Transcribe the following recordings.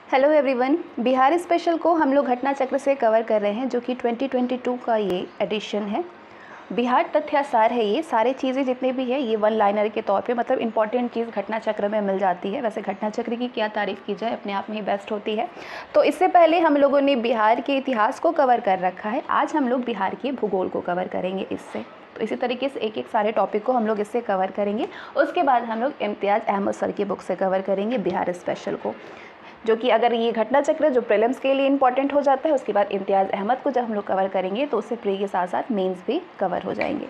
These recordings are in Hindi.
Hello everyone. बिहार स्पेशल को हम लोग घटना चक्र से कवर कर रहे हैं, जो कि 2022 का ये एडिशन है। बिहार तथ्यासार है। ये सारी चीज़ें जितने भी है ये वन लाइनर के तौर पे, मतलब इंपॉर्टेंट चीज़ घटना चक्र में मिल जाती है। वैसे घटना चक्र की क्या तारीफ़ की जाए, अपने आप में ही बेस्ट होती है। तो इससे पहले हम लोगों ने बिहार के इतिहास को कवर कर रखा है। आज हम लोग बिहार के भूगोल को कवर करेंगे इससे। तो इसी तरीके से एक एक सारे टॉपिक को हम लोग इससे कवर करेंगे। उसके बाद हम लोग इम्तियाज़ अहमद सर की बुक से कवर करेंगे बिहार स्पेशल को, जो कि अगर ये घटना चक्र जो प्रीलिम्स के लिए इंपॉर्टेंट हो जाता है, उसके बाद इम्तियाज़ अहमद को जब हम लोग कवर करेंगे तो उससे प्री के साथ साथ मेंस भी कवर हो जाएंगे।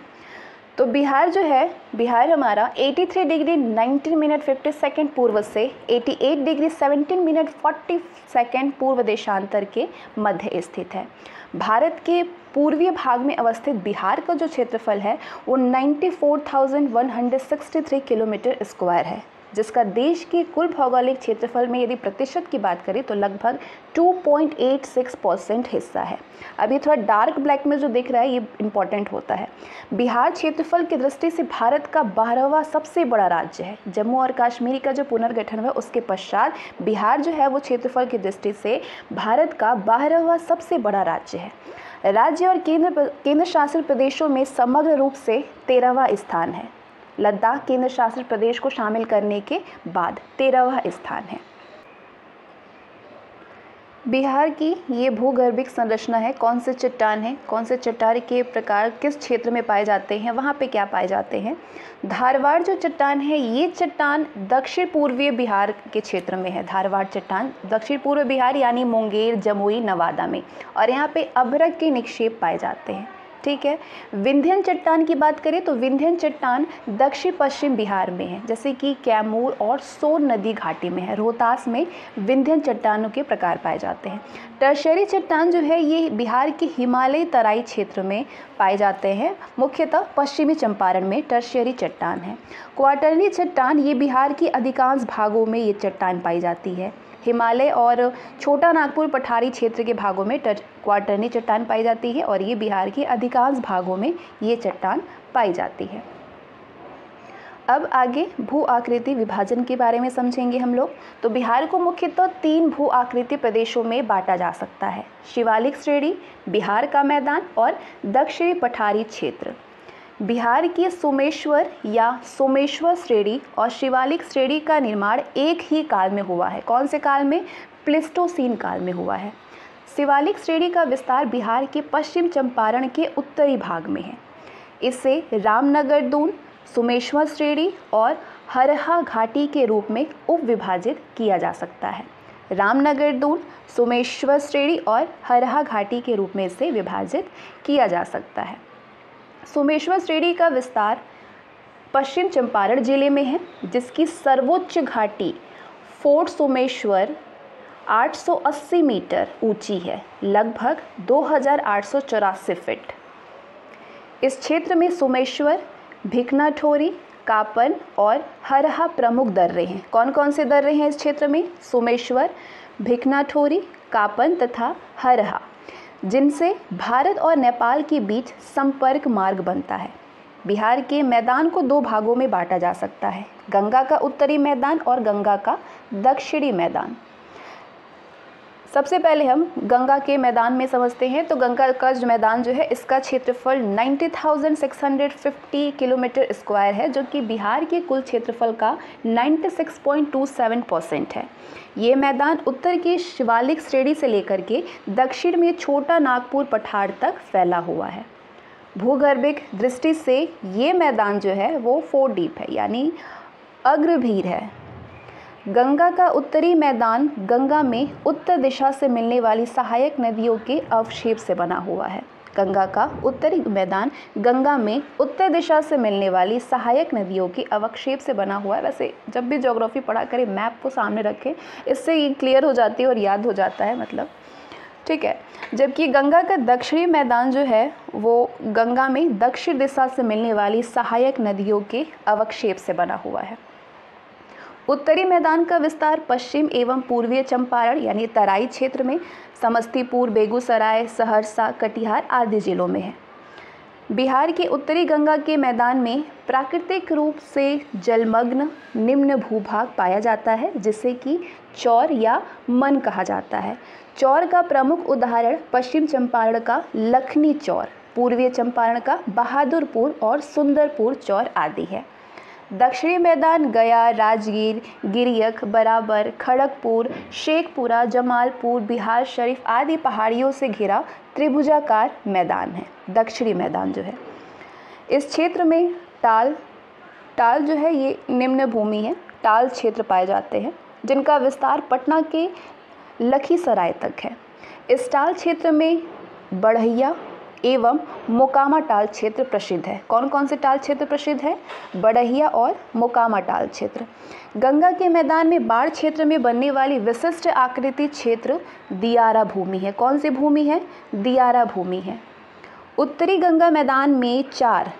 तो बिहार जो है, बिहार हमारा 83 डिग्री 19 मिनट 50 सेकेंड पूर्व से 88 डिग्री 17 मिनट 40 सेकेंड पूर्व देशांतर के मध्य स्थित है। भारत के पूर्वीय भाग में अवस्थित बिहार का जो क्षेत्रफल है वो 94,163 किलोमीटर स्क्वायर है, जिसका देश के कुल भौगोलिक क्षेत्रफल में यदि प्रतिशत की बात करें तो लगभग 2.86% हिस्सा है। अभी थोड़ा डार्क ब्लैक में जो दिख रहा है ये इंपॉर्टेंट होता है। बिहार क्षेत्रफल की दृष्टि से भारत का 12वां सबसे बड़ा राज्य है। जम्मू और कश्मीर का जो पुनर्गठन हुआ उसके पश्चात बिहार जो है वो क्षेत्रफल की दृष्टि से भारत का 12वां सबसे बड़ा राज्य है। राज्य और केंद्र शासित प्रदेशों में समग्र रूप से 13वां स्थान है। लद्दाख केंद्र शासित प्रदेश को शामिल करने के बाद 13वां स्थान है। बिहार की ये भूगर्भिक संरचना है। कौन से चट्टान है, कौन से चट्टान के प्रकार किस क्षेत्र में पाए जाते हैं, वहाँ पे क्या पाए जाते हैं। धारवाड़ जो चट्टान है, ये चट्टान दक्षिण पूर्वीय बिहार के क्षेत्र में है। धारवाड़ चट्टान दक्षिण पूर्व बिहार यानी मुंगेर, जमुई, नवादा में, और यहाँ पे अभ्रक के निक्षेप पाए जाते हैं। ठीक है। विंध्यन चट्टान की बात करें तो विंध्यन चट्टान दक्षिण पश्चिम बिहार में है, जैसे कि कैमूर और सोन नदी घाटी में है। रोहतास में विंध्यन चट्टानों के प्रकार पाए जाते हैं। टर्शियरी चट्टान जो है ये बिहार के हिमालयी तराई क्षेत्र में पाए जाते हैं। मुख्यतः पश्चिमी चंपारण में टर्शियरी चट्टान है। क्वार्टरनी चट्टान ये बिहार के अधिकांश भागों में ये चट्टान पाई जाती है। हिमालय और छोटा नागपुर पठारी क्षेत्र के भागों में क्वार्टरनी चट्टान पाई जाती है, और ये बिहार के अधिकांश भागों में ये चट्टान पाई जाती है। अब आगे भू आकृति विभाजन के बारे में समझेंगे हम लोग। तो बिहार को मुख्यतः 3 भू आकृति प्रदेशों में बांटा जा सकता है: शिवालिक श्रेणी, बिहार का मैदान और दक्षिणी पठारी क्षेत्र। बिहार की सोमेश्वर या सोमेश्वर श्रेणी और शिवालिक श्रेणी का निर्माण एक ही काल में हुआ है। कौन से काल में? प्लिस्टोसीन काल में हुआ है। शिवालिक श्रेणी का विस्तार बिहार के पश्चिम चंपारण के उत्तरी भाग में है। इसे रामनगर दून, सोमेश्वर श्रेणी और हरहा घाटी के रूप में उपविभाजित किया जा सकता है। रामनगर दून, सोमेश्वर श्रेणी और हरहा घाटी के रूप में इसे विभाजित किया जा सकता है। सोमेश्वर श्रेणी का विस्तार पश्चिम चंपारण जिले में है, जिसकी सर्वोच्च घाटी फोर्ट सोमेश्वर 880 मीटर ऊंची है, लगभग 2884 फीट। इस क्षेत्र में सोमेश्वर, भिकनाठोरी, कापन और हरहा प्रमुख दर्रे हैं। कौन कौन से दर्रे हैं इस क्षेत्र में? सोमेश्वर, भिकनाठोरी, कापन तथा हरहा, जिनसे भारत और नेपाल के बीच संपर्क मार्ग बनता है। बिहार के मैदान को 2 भागों में बांटा जा सकता है: गंगा का उत्तरी मैदान और गंगा का दक्षिणी मैदान। सबसे पहले हम गंगा के मैदान में समझते हैं। तो गंगा का जो मैदान जो है, इसका क्षेत्रफल 90,650 किलोमीटर स्क्वायर है, जो कि बिहार के कुल क्षेत्रफल का 96.27% है। ये मैदान उत्तर की शिवालिक श्रेणी से लेकर के दक्षिण में छोटा नागपुर पठार तक फैला हुआ है। भूगर्भिक दृष्टि से ये मैदान जो है वो 4 डीप है, यानी अग्रभीर है। गंगा का उत्तरी मैदान गंगा में उत्तर दिशा से मिलने वाली सहायक नदियों के अवक्षेप से बना हुआ है। गंगा का उत्तरी मैदान गंगा में उत्तर दिशा से मिलने वाली सहायक नदियों के अवक्षेप से बना हुआ है। वैसे जब भी ज्योग्राफी पढ़ा करें मैप को सामने रखें, इससे ये क्लियर हो जाती है और याद हो जाता है, मतलब ठीक है। जबकि गंगा का दक्षिणी मैदान जो है वो गंगा में दक्षिण दिशा से मिलने वाली सहायक नदियों के अवक्षेप से बना हुआ है। उत्तरी मैदान का विस्तार पश्चिम एवं पूर्वीय चंपारण यानी तराई क्षेत्र में समस्तीपुर, बेगूसराय, सहरसा, कटिहार आदि जिलों में है। बिहार के उत्तरी गंगा के मैदान में प्राकृतिक रूप से जलमग्न निम्न भूभाग पाया जाता है, जिससे कि चौर या मन कहा जाता है। चौर का प्रमुख उदाहरण पश्चिम चंपारण का लखनी चौर, पूर्वी चंपारण का बहादुरपुर और सुंदरपुर चौर आदि है। दक्षिणी मैदान गया, राजगीर, गिरियक, बराबर, खड़गपुर, शेखपुरा, जमालपुर, बिहार शरीफ आदि पहाड़ियों से घिरा त्रिभुजाकार मैदान है। दक्षिणी मैदान जो है, इस क्षेत्र में टाल जो है ये निम्न भूमि है। टाल क्षेत्र पाए जाते हैं जिनका विस्तार पटना के लखीसराय तक है। इस टाल क्षेत्र में बढ़ैया एवं मोकामा टाल क्षेत्र प्रसिद्ध है। कौन कौन से टाल क्षेत्र प्रसिद्ध है? बढ़ैया और मोकामा टाल क्षेत्र। गंगा के मैदान में बाढ़ क्षेत्र में बनने वाली विशिष्ट आकृति क्षेत्र दियारा भूमि है। कौन सी भूमि है? दियारा भूमि है। उत्तरी गंगा मैदान में चौर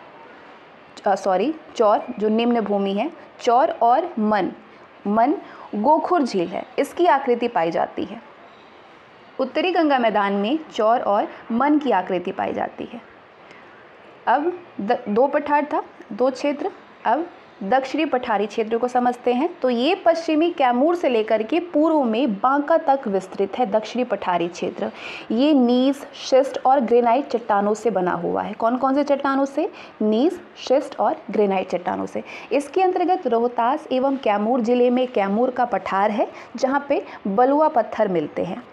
जो निम्न भूमि है, चौर और मन गोखुर झील है, इसकी आकृति पाई जाती है। उत्तरी गंगा मैदान में चौर और मन की आकृति पाई जाती है। अब दो पठार था, दो क्षेत्र। अब दक्षिणी पठारी क्षेत्र को समझते हैं। तो ये पश्चिमी कैमूर से लेकर के पूर्व में बांका तक विस्तृत है दक्षिणी पठारी क्षेत्र। ये नीस, शिस्ट और ग्रेनाइट चट्टानों से बना हुआ है। कौन कौन से चट्टानों से? नीस, शिस्ट और ग्रेनाइट चट्टानों से। इसके अंतर्गत रोहतास एवं कैमूर जिले में कैमूर का पठार है जहाँ पे बलुआ पत्थर मिलते हैं।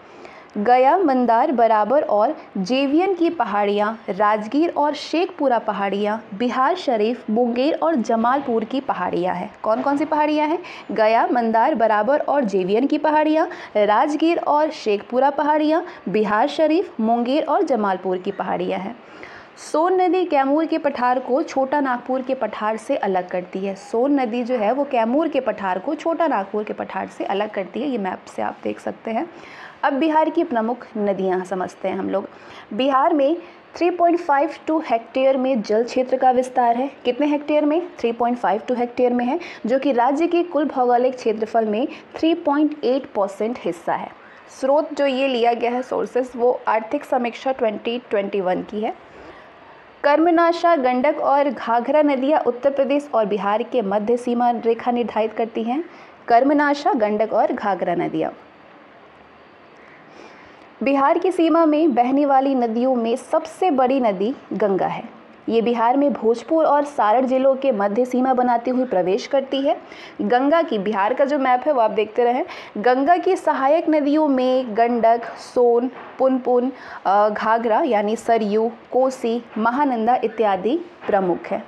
गया, मंदार, बराबर और जेवियन की पहाड़ियाँ, राजगीर और शेखपुरा पहाड़ियाँ, बिहार शरीफ, मुंगेर और जमालपुर की पहाड़ियाँ हैं। कौन कौन सी पहाड़ियाँ हैं? गया, मंदार, बराबर और जेवियन की पहाड़ियाँ, राजगीर और शेखपुरा पहाड़ियाँ, बिहार शरीफ, मुंगेर और जमालपुर की पहाड़ियाँ हैं। सोन नदी कैमूर के पठार को छोटा नागपुर के पठार से अलग करती है। सोन नदी जो है वो कैमूर के पठार को छोटा नागपुर के पठार से अलग करती है। ये मैप से आप देख सकते हैं। अब बिहार की प्रमुख नदियां समझते हैं हम लोग। बिहार में 3.52 हेक्टेयर में जल क्षेत्र का विस्तार है। कितने हेक्टेयर में? 3.52 हेक्टेयर में है, जो कि राज्य के कुल भौगोलिक क्षेत्रफल में 3.8% हिस्सा है। स्रोत जो ये लिया गया है सोर्सेस, वो आर्थिक समीक्षा 2021 की है। कर्मनाशा, गंडक और घाघरा नदियाँ उत्तर प्रदेश और बिहार के मध्य सीमा रेखा निर्धारित करती हैं। कर्मनाशा, गंडक और घाघरा नदियाँ बिहार की सीमा में बहने वाली नदियों में सबसे बड़ी नदी गंगा है। ये बिहार में भोजपुर और सारण जिलों के मध्य सीमा बनाती हुई प्रवेश करती है। गंगा की, बिहार का जो मैप है वो आप देखते रहें, गंगा की सहायक नदियों में गंडक, सोन, पुनपुन, घाघरा यानी सरयू, कोसी, महानंदा इत्यादि प्रमुख है।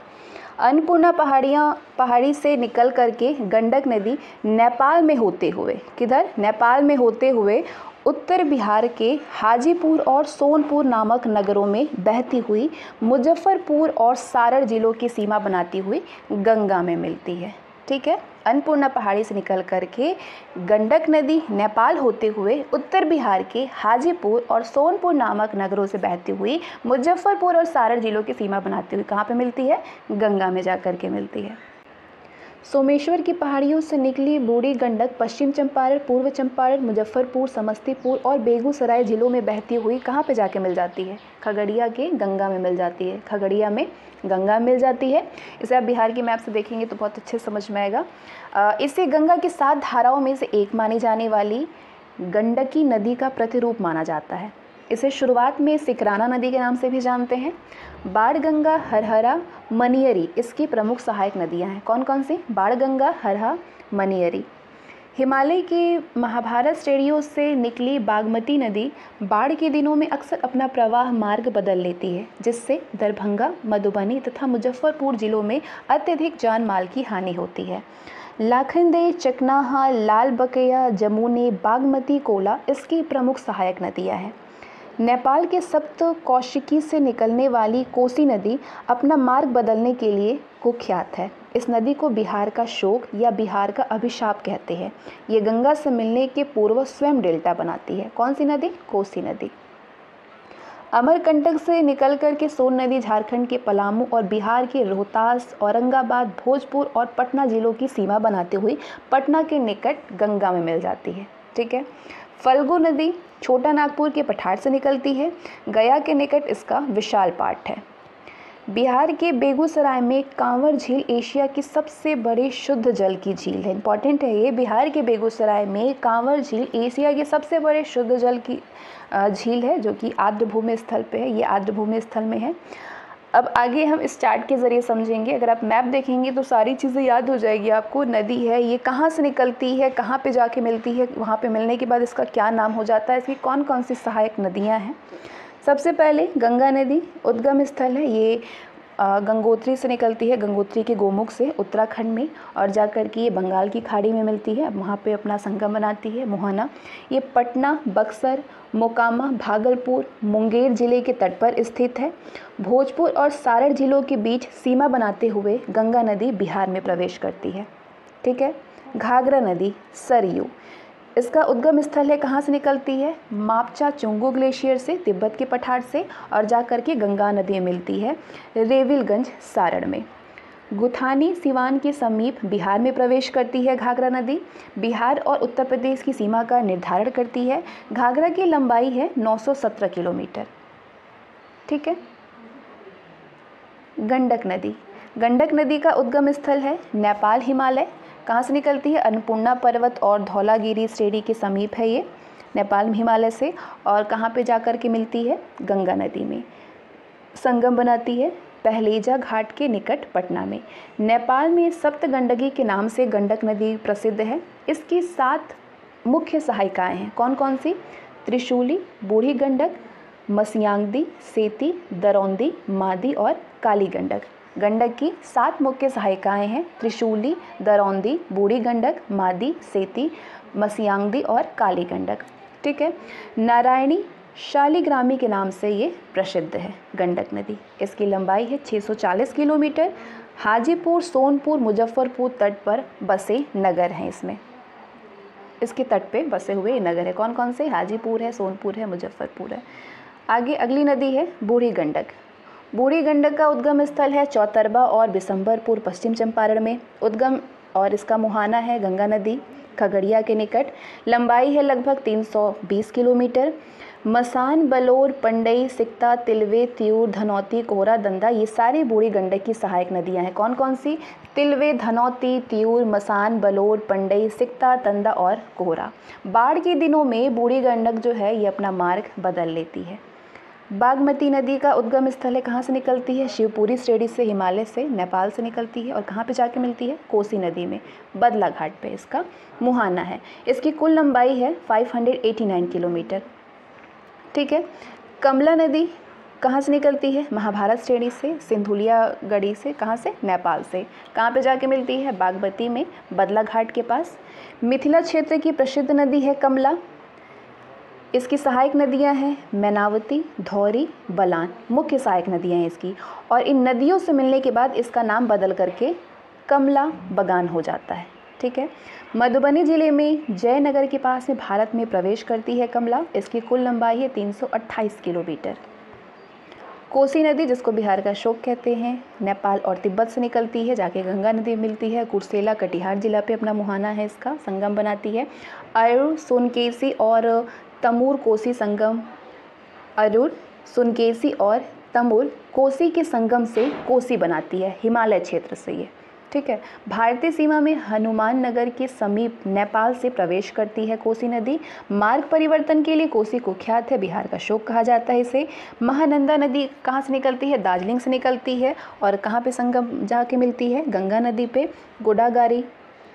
अन्नपूर्णा पहाड़ी से निकल करके गंडक नदी नेपाल में होते हुए, किधर? नेपाल में होते हुए उत्तर बिहार के हाजीपुर और सोनपुर नामक नगरों में बहती हुई मुजफ्फरपुर और सारण जिलों की सीमा बनाती हुई गंगा में मिलती है। ठीक है, अन्नपूर्णा पहाड़ी से निकल करके गंडक नदी नेपाल होते हुए उत्तर बिहार के हाजीपुर और सोनपुर नामक नगरों से बहती हुई मुजफ्फरपुर और सारण जिलों की सीमा बनाती हुई कहाँ पे मिलती है? गंगा में जा कर के मिलती है। सोमेश्वर की पहाड़ियों से निकली बूढ़ी गंडक पश्चिम चंपारण, पूर्व चंपारण, मुजफ्फरपुर, समस्तीपुर और बेगूसराय जिलों में बहती हुई कहाँ पे जाके मिल जाती है? खगड़िया के गंगा में मिल जाती है। खगड़िया में गंगा मिल जाती है। इसे आप बिहार की मैप से देखेंगे तो बहुत अच्छे समझ में आएगा। इसे गंगा की 7 धाराओं में से एक मानी जाने वाली गंडकी नदी का प्रतिरूप माना जाता है। इसे शुरुआत में सिकराना नदी के नाम से भी जानते हैं। बाणगंगा, हरहरा, मनियरी इसकी प्रमुख सहायक नदियां हैं। कौन कौन सी? बाणगंगा, हरहा, मनियरी। हिमालय की महाभारत श्रेणियों से निकली बागमती नदी बाढ़ के दिनों में अक्सर अपना प्रवाह मार्ग बदल लेती है, जिससे दरभंगा, मधुबनी तथा मुजफ्फरपुर जिलों में अत्यधिक जान माल की हानि होती है। लाखनदे, चकनाहा, लाल बकैया, जमुनी, बागमती, कोला इसकी प्रमुख सहायक नदियाँ हैं। नेपाल के सप्त कौशिकी से निकलने वाली कोसी नदी अपना मार्ग बदलने के लिए कुख्यात है। इस नदी को बिहार का शोक या बिहार का अभिशाप कहते हैं। ये गंगा से मिलने के पूर्व स्वयं डेल्टा बनाती है। कौन सी नदी? कोसी नदी। अमरकंटक से निकल कर के सोन नदी झारखंड के पलामू और बिहार के रोहतास, औरंगाबाद, भोजपुर और पटना जिलों की सीमा बनाते हुए पटना के निकट गंगा में मिल जाती है। ठीक है। फल्गु नदी छोटा नागपुर के पठार से निकलती है। गया के निकट इसका विशाल पाट है। बिहार के बेगूसराय में कांवर झील एशिया की सबसे बड़ी शुद्ध जल की झील है। इंपॉर्टेंट है ये, बिहार के बेगूसराय में कांवर झील एशिया की सबसे बड़े शुद्ध जल की झील है, जो कि आर्द्रभूमि स्थल पे है। ये आर्द्रभूमि स्थल में है। अब आगे हम इस चार्ट के ज़रिए समझेंगे। अगर आप मैप देखेंगे तो सारी चीज़ें याद हो जाएगी आपको। नदी है, ये कहाँ से निकलती है, कहाँ पे जाके मिलती है, वहाँ पे मिलने के बाद इसका क्या नाम हो जाता है, इसकी कौन कौन सी सहायक नदियाँ हैं। सबसे पहले गंगा नदी उद्गम स्थल है। ये गंगोत्री से निकलती है, गंगोत्री के गोमुख से उत्तराखंड में, और जाकर के ये बंगाल की खाड़ी में मिलती है। वहाँ पे अपना संगम बनाती है मोहना। ये पटना, बक्सर, मोकामा, भागलपुर, मुंगेर जिले के तट पर स्थित है। भोजपुर और सारण जिलों के बीच सीमा बनाते हुए गंगा नदी बिहार में प्रवेश करती है। ठीक है। घाघरा नदी सरयू, इसका उद्गम स्थल है, कहाँ से निकलती है, मापचा चुंगू ग्लेशियर से, तिब्बत के पठार से, और जाकर के गंगा नदी में मिलती है रेविलगंज सारण में। गुथानी सिवान के समीप बिहार में प्रवेश करती है घाघरा नदी। बिहार और उत्तर प्रदेश की सीमा का निर्धारण करती है। घाघरा की लंबाई है 917 किलोमीटर। ठीक है। गंडक नदी, गंडक नदी का उद्गम स्थल है नेपाल हिमालय। कहाँ से निकलती है, अन्नपूर्णा पर्वत और धौलागिरी श्रेणी के समीप है ये, नेपाल हिमालय से, और कहाँ पे जाकर के मिलती है, गंगा नदी में संगम बनाती है पहलेजा घाट के निकट पटना में। नेपाल में सप्तगंडकी के नाम से गंडक नदी प्रसिद्ध है। इसकी 7 मुख्य सहायिकाएँ हैं। कौन कौन सी, त्रिशूली, बूढ़ी गंडक, मसियांगदी, सेती, दरौंदी, मादी और काली गंडक। गंडक की 7 मुख्य सहायिकाएँ हैं, त्रिशूली, दरौंदी, बूढ़ी गंडक, मादी, सेती, मसियांगदी और काली गंडक। ठीक है। नारायणी शालिग्रामी के नाम से ये प्रसिद्ध है गंडक नदी। इसकी लंबाई है 640 किलोमीटर। हाजीपुर, सोनपुर, मुजफ्फरपुर तट पर बसे नगर हैं इसमें, इसके तट पे बसे हुए नगर है। कौन कौन से, हाजीपुर है, सोनपुर है, मुजफ्फरपुर है। आगे अगली नदी है बूढ़ी गंडक। बूढ़ी गंडक का उद्गम स्थल है चौतरबा और बिशंबरपुर पश्चिम चंपारण में। उद्गम और इसका मुहाना है गंगा नदी खगड़िया के निकट। लंबाई है लगभग 320 किलोमीटर। मसान, बलौर, पंडई, सिकता, तिलवे, त्यूर, धनौती, कोहरा, दंदा, ये सारी बूढ़ी गंडक की सहायक नदियां हैं। कौन कौन सी, तिलवे, धनौती, त्यूर, मसान, बलौर, पंडई, सिकता, दंदा और कोहरा। बाढ़ के दिनों में बूढ़ी गंडक जो है ये अपना मार्ग बदल लेती है। बागमती नदी का उद्गम स्थल है, कहाँ से निकलती है, शिवपुरी श्रेणी से, हिमालय से, नेपाल से निकलती है, और कहाँ पे जाके मिलती है, कोसी नदी में, बदला घाट पे इसका मुहाना है। इसकी कुल लंबाई है 589 किलोमीटर। ठीक है। कमला नदी कहाँ से निकलती है, महाभारत श्रेणी से, सिंधुलिया गढ़ी से, कहाँ से, नेपाल से, कहाँ पे जाके मिलती है, बागमती में, बदला घाट के पास। मिथिला क्षेत्र की प्रसिद्ध नदी है कमला। इसकी सहायक नदियां हैं मैनावती, धौरी, बलान, मुख्य सहायक नदियां हैं इसकी, और इन नदियों से मिलने के बाद इसका नाम बदल करके कमला बगान हो जाता है। ठीक है। मधुबनी जिले में जयनगर के पास में भारत में प्रवेश करती है कमला। इसकी कुल लंबाई है 328 किलोमीटर। कोसी नदी, जिसको बिहार का शोक कहते हैं, नेपाल और तिब्बत से निकलती है, जाके गंगा नदी में मिलती है। कुर्सेला कटिहार जिला पे अपना मुहाना है, इसका संगम बनाती है। अरुण, सोनकेसी और तमूर कोसी संगम, अरुण, सुनकेसी और तमूर कोसी के संगम से कोसी बनाती है, हिमालय क्षेत्र से ये। ठीक है। भारतीय सीमा में हनुमान नगर के समीप नेपाल से प्रवेश करती है कोसी नदी। मार्ग परिवर्तन के लिए कोसी कुख्यात है, बिहार का शोक कहा जाता है इसे। महानंदा नदी कहाँ से निकलती है, दार्जिलिंग से निकलती है, और कहाँ पे संगम जाके मिलती है, गंगा नदी पे, गोदागारी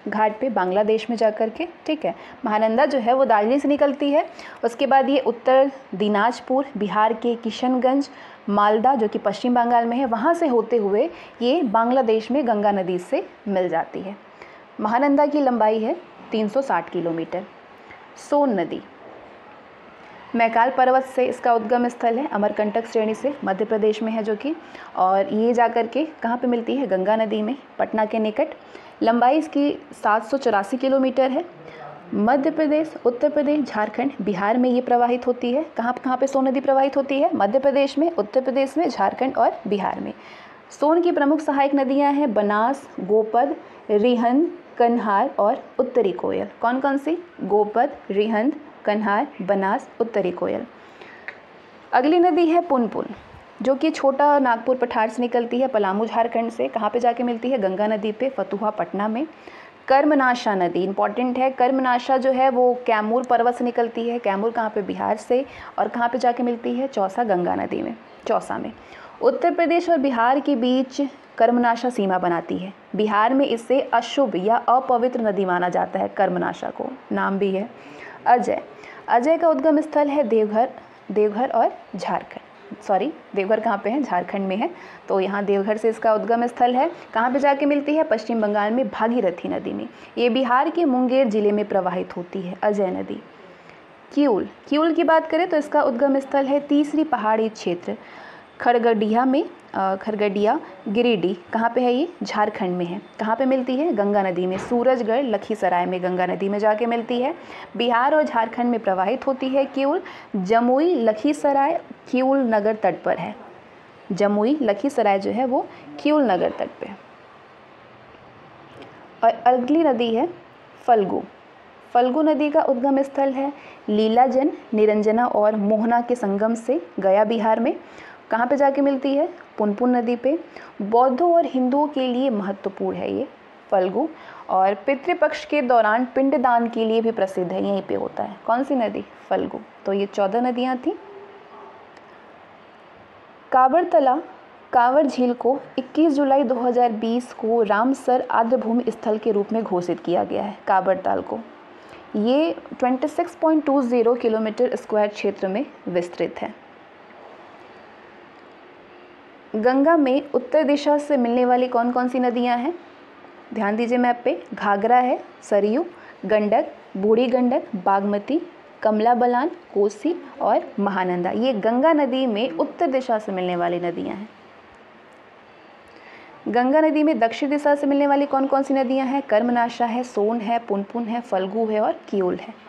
घाट पे, बांग्लादेश में जाकर के। ठीक है। महानंदा जो है वो दार्जिलिंग से निकलती है। उसके बाद ये उत्तर दिनाजपुर, बिहार के किशनगंज, मालदा जो कि पश्चिम बंगाल में है, वहाँ से होते हुए ये बांग्लादेश में गंगा नदी से मिल जाती है। महानंदा की लंबाई है 360 किलोमीटर। सोन नदी मैकाल पर्वत से इसका उद्गम स्थल है, अमरकंटक श्रेणी से, मध्य प्रदेश में है जो कि, और ये जाकर के कहाँ पे मिलती है, गंगा नदी में, पटना के निकट। लंबाई इसकी 784 किलोमीटर है। मध्य प्रदेश, उत्तर प्रदेश, झारखंड, बिहार में ये प्रवाहित होती है। कहाँ कहाँ पे सोन नदी प्रवाहित होती है, मध्य प्रदेश में, उत्तर प्रदेश में, झारखंड और बिहार में। सोन की प्रमुख सहायक नदियाँ हैं बनास, गोपद, रिहंद, कन्हार और उत्तरी कोयल। कौन कौन सी, गोपद, रिहंद, कन्हार, बनास, उत्तरी कोयल। अगली नदी है पुनपुन। जो कि छोटा नागपुर पठार से निकलती है, पलामू झारखंड से। कहाँ पे जाके मिलती है? गंगा नदी पे, फतुहा पटना में। कर्मनाशा नदी इंपॉर्टेंट है। कर्मनाशा जो है वो कैमूर पर्वत से निकलती है। कैमूर कहाँ पे? बिहार से। और कहाँ पे जाके मिलती है? चौसा, गंगा नदी में, चौसा में। उत्तर प्रदेश और बिहार के बीच कर्मनाशा सीमा बनाती है। बिहार में इसे अशुभ या अपवित्र नदी माना जाता है, कर्मनाशा को। नाम भी है अजय। अजय का उद्गम स्थल है देवघर और झारखंड। सॉरी, देवघर कहाँ पे है? झारखंड में है। तो यहाँ देवघर से इसका उद्गम स्थल है। कहाँ पे जाके मिलती है? पश्चिम बंगाल में भागीरथी नदी में। ये बिहार के मुंगेर जिले में प्रवाहित होती है, अजय नदी। क्यूल की बात करें तो इसका उद्गम स्थल है तीसरी पहाड़ी क्षेत्र, खरगडिया में। खरगडिया गिरिडीह कहाँ पे है? ये झारखंड में है। कहाँ पे मिलती है? गंगा नदी में। सूरजगढ़ लखीसराय में गंगा नदी में जाके मिलती है। बिहार और झारखंड में प्रवाहित होती है क्यूल। जमुई लखीसराय क्यूल नगर तट पर है। जमुई लखीसराय जो है वो क्यूल नगर तट पे है। और अगली नदी है फल्गु। फल्गु नदी का उद्गम स्थल है लीलाजन, निरंजना और मोहना के संगम से, गया बिहार में। कहाँ पे जाके मिलती है? पुनपुन नदी पे। बौद्धों और हिंदुओं के लिए महत्वपूर्ण है ये फल्गु। और पितृपक्ष के दौरान पिंडदान के लिए भी प्रसिद्ध है, यहीं पे होता है। कौन सी नदी? फल्गु। तो ये 14 नदियाँ थी। कांवरतला कांवर झील को 21 जुलाई 2020 को रामसर आर्द्रभूमि स्थल के रूप में घोषित किया गया है। कांवरताल को ये 26.20 किलोमीटर स्क्वायर क्षेत्र में विस्तृत है। गंगा में उत्तर दिशा से मिलने वाली कौन कौन सी नदियां हैं? ध्यान दीजिए मैप पे। घाघरा है, सरयू, गंडक, बूढ़ी गंडक, बागमती, कमला बलान, कोसी और महानंदा। ये गंगा नदी में उत्तर दिशा से मिलने वाली नदियां हैं। गंगा नदी में दक्षिण दिशा से मिलने वाली कौन कौन सी नदियां हैं? कर्मनाशा है, सोन है, पुनपुन है, फल्गु है और क्यूल है।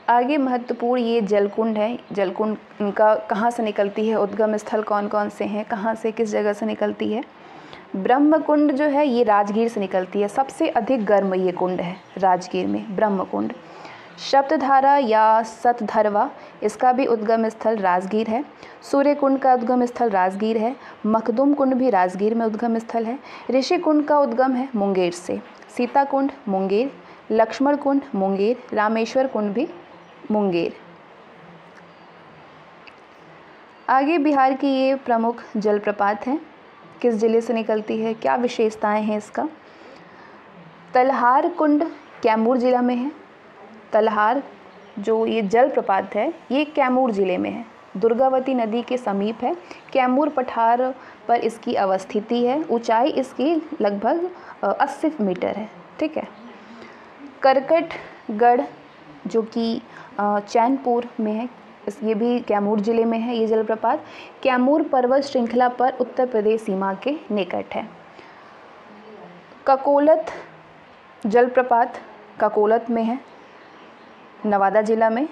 आगे महत्वपूर्ण ये जलकुंड है। जलकुंड इनका कहाँ से निकलती है? उद्गम स्थल कौन कौन से हैं? कहाँ से, किस जगह से निकलती है? ब्रह्मकुंड जो है ये राजगीर से निकलती है। सबसे अधिक गर्म ये कुंड है राजगीर में, ब्रह्मकुंड। सप्तधारा या सतधरवा, इसका भी उद्गम स्थल राजगीर है। सूर्य कुंड का उद्गम स्थल राजगीर है। मखदुम कुंड भी राजगीर में उद्गम स्थल है। ऋषि कुंड का उद्गम है मुंगेर से। सीता कुंड मुंगेर, लक्ष्मण कुंड मुंगेर, रामेश्वर कुंड भी मुंगेर। आगे बिहार की ये प्रमुख जलप्रपात हैं। किस जिले से निकलती है? क्या विशेषताएं हैं इसका? तलहार कुंड कैमूर जिला में है। तलहार जो ये जलप्रपात है ये कैमूर जिले में है। दुर्गावती नदी के समीप है। कैमूर पठार पर इसकी अवस्थिति है। ऊंचाई इसकी लगभग 80 मीटर है। ठीक है। करकटगढ़ जो कि चैनपुर में है, ये भी कैमूर जिले में है। ये जलप्रपात कैमूर पर्वत श्रृंखला पर उत्तर प्रदेश सीमा के निकट है। ककोलत जलप्रपात ककोलत में है, नवादा जिला में।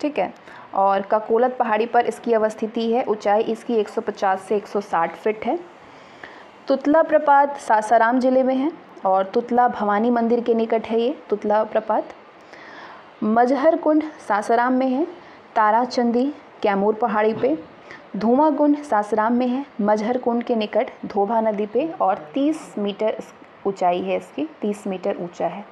ठीक है। और ककोलत पहाड़ी पर इसकी अवस्थिति है। ऊंचाई इसकी 150 से 160 फीट है। तुतला प्रपात सासाराम जिले में है और तुतला भवानी मंदिर के निकट है ये तुतला प्रपात। मजहर कुंड सासाराम में है। ताराचंदी कैमूर पहाड़ी पे। धुआं कुंड सासाराम में है, मजहर कुंड के निकट धोबा नदी पे। और 30 मीटर ऊंचाई है इसकी, 30 मीटर ऊंचा है।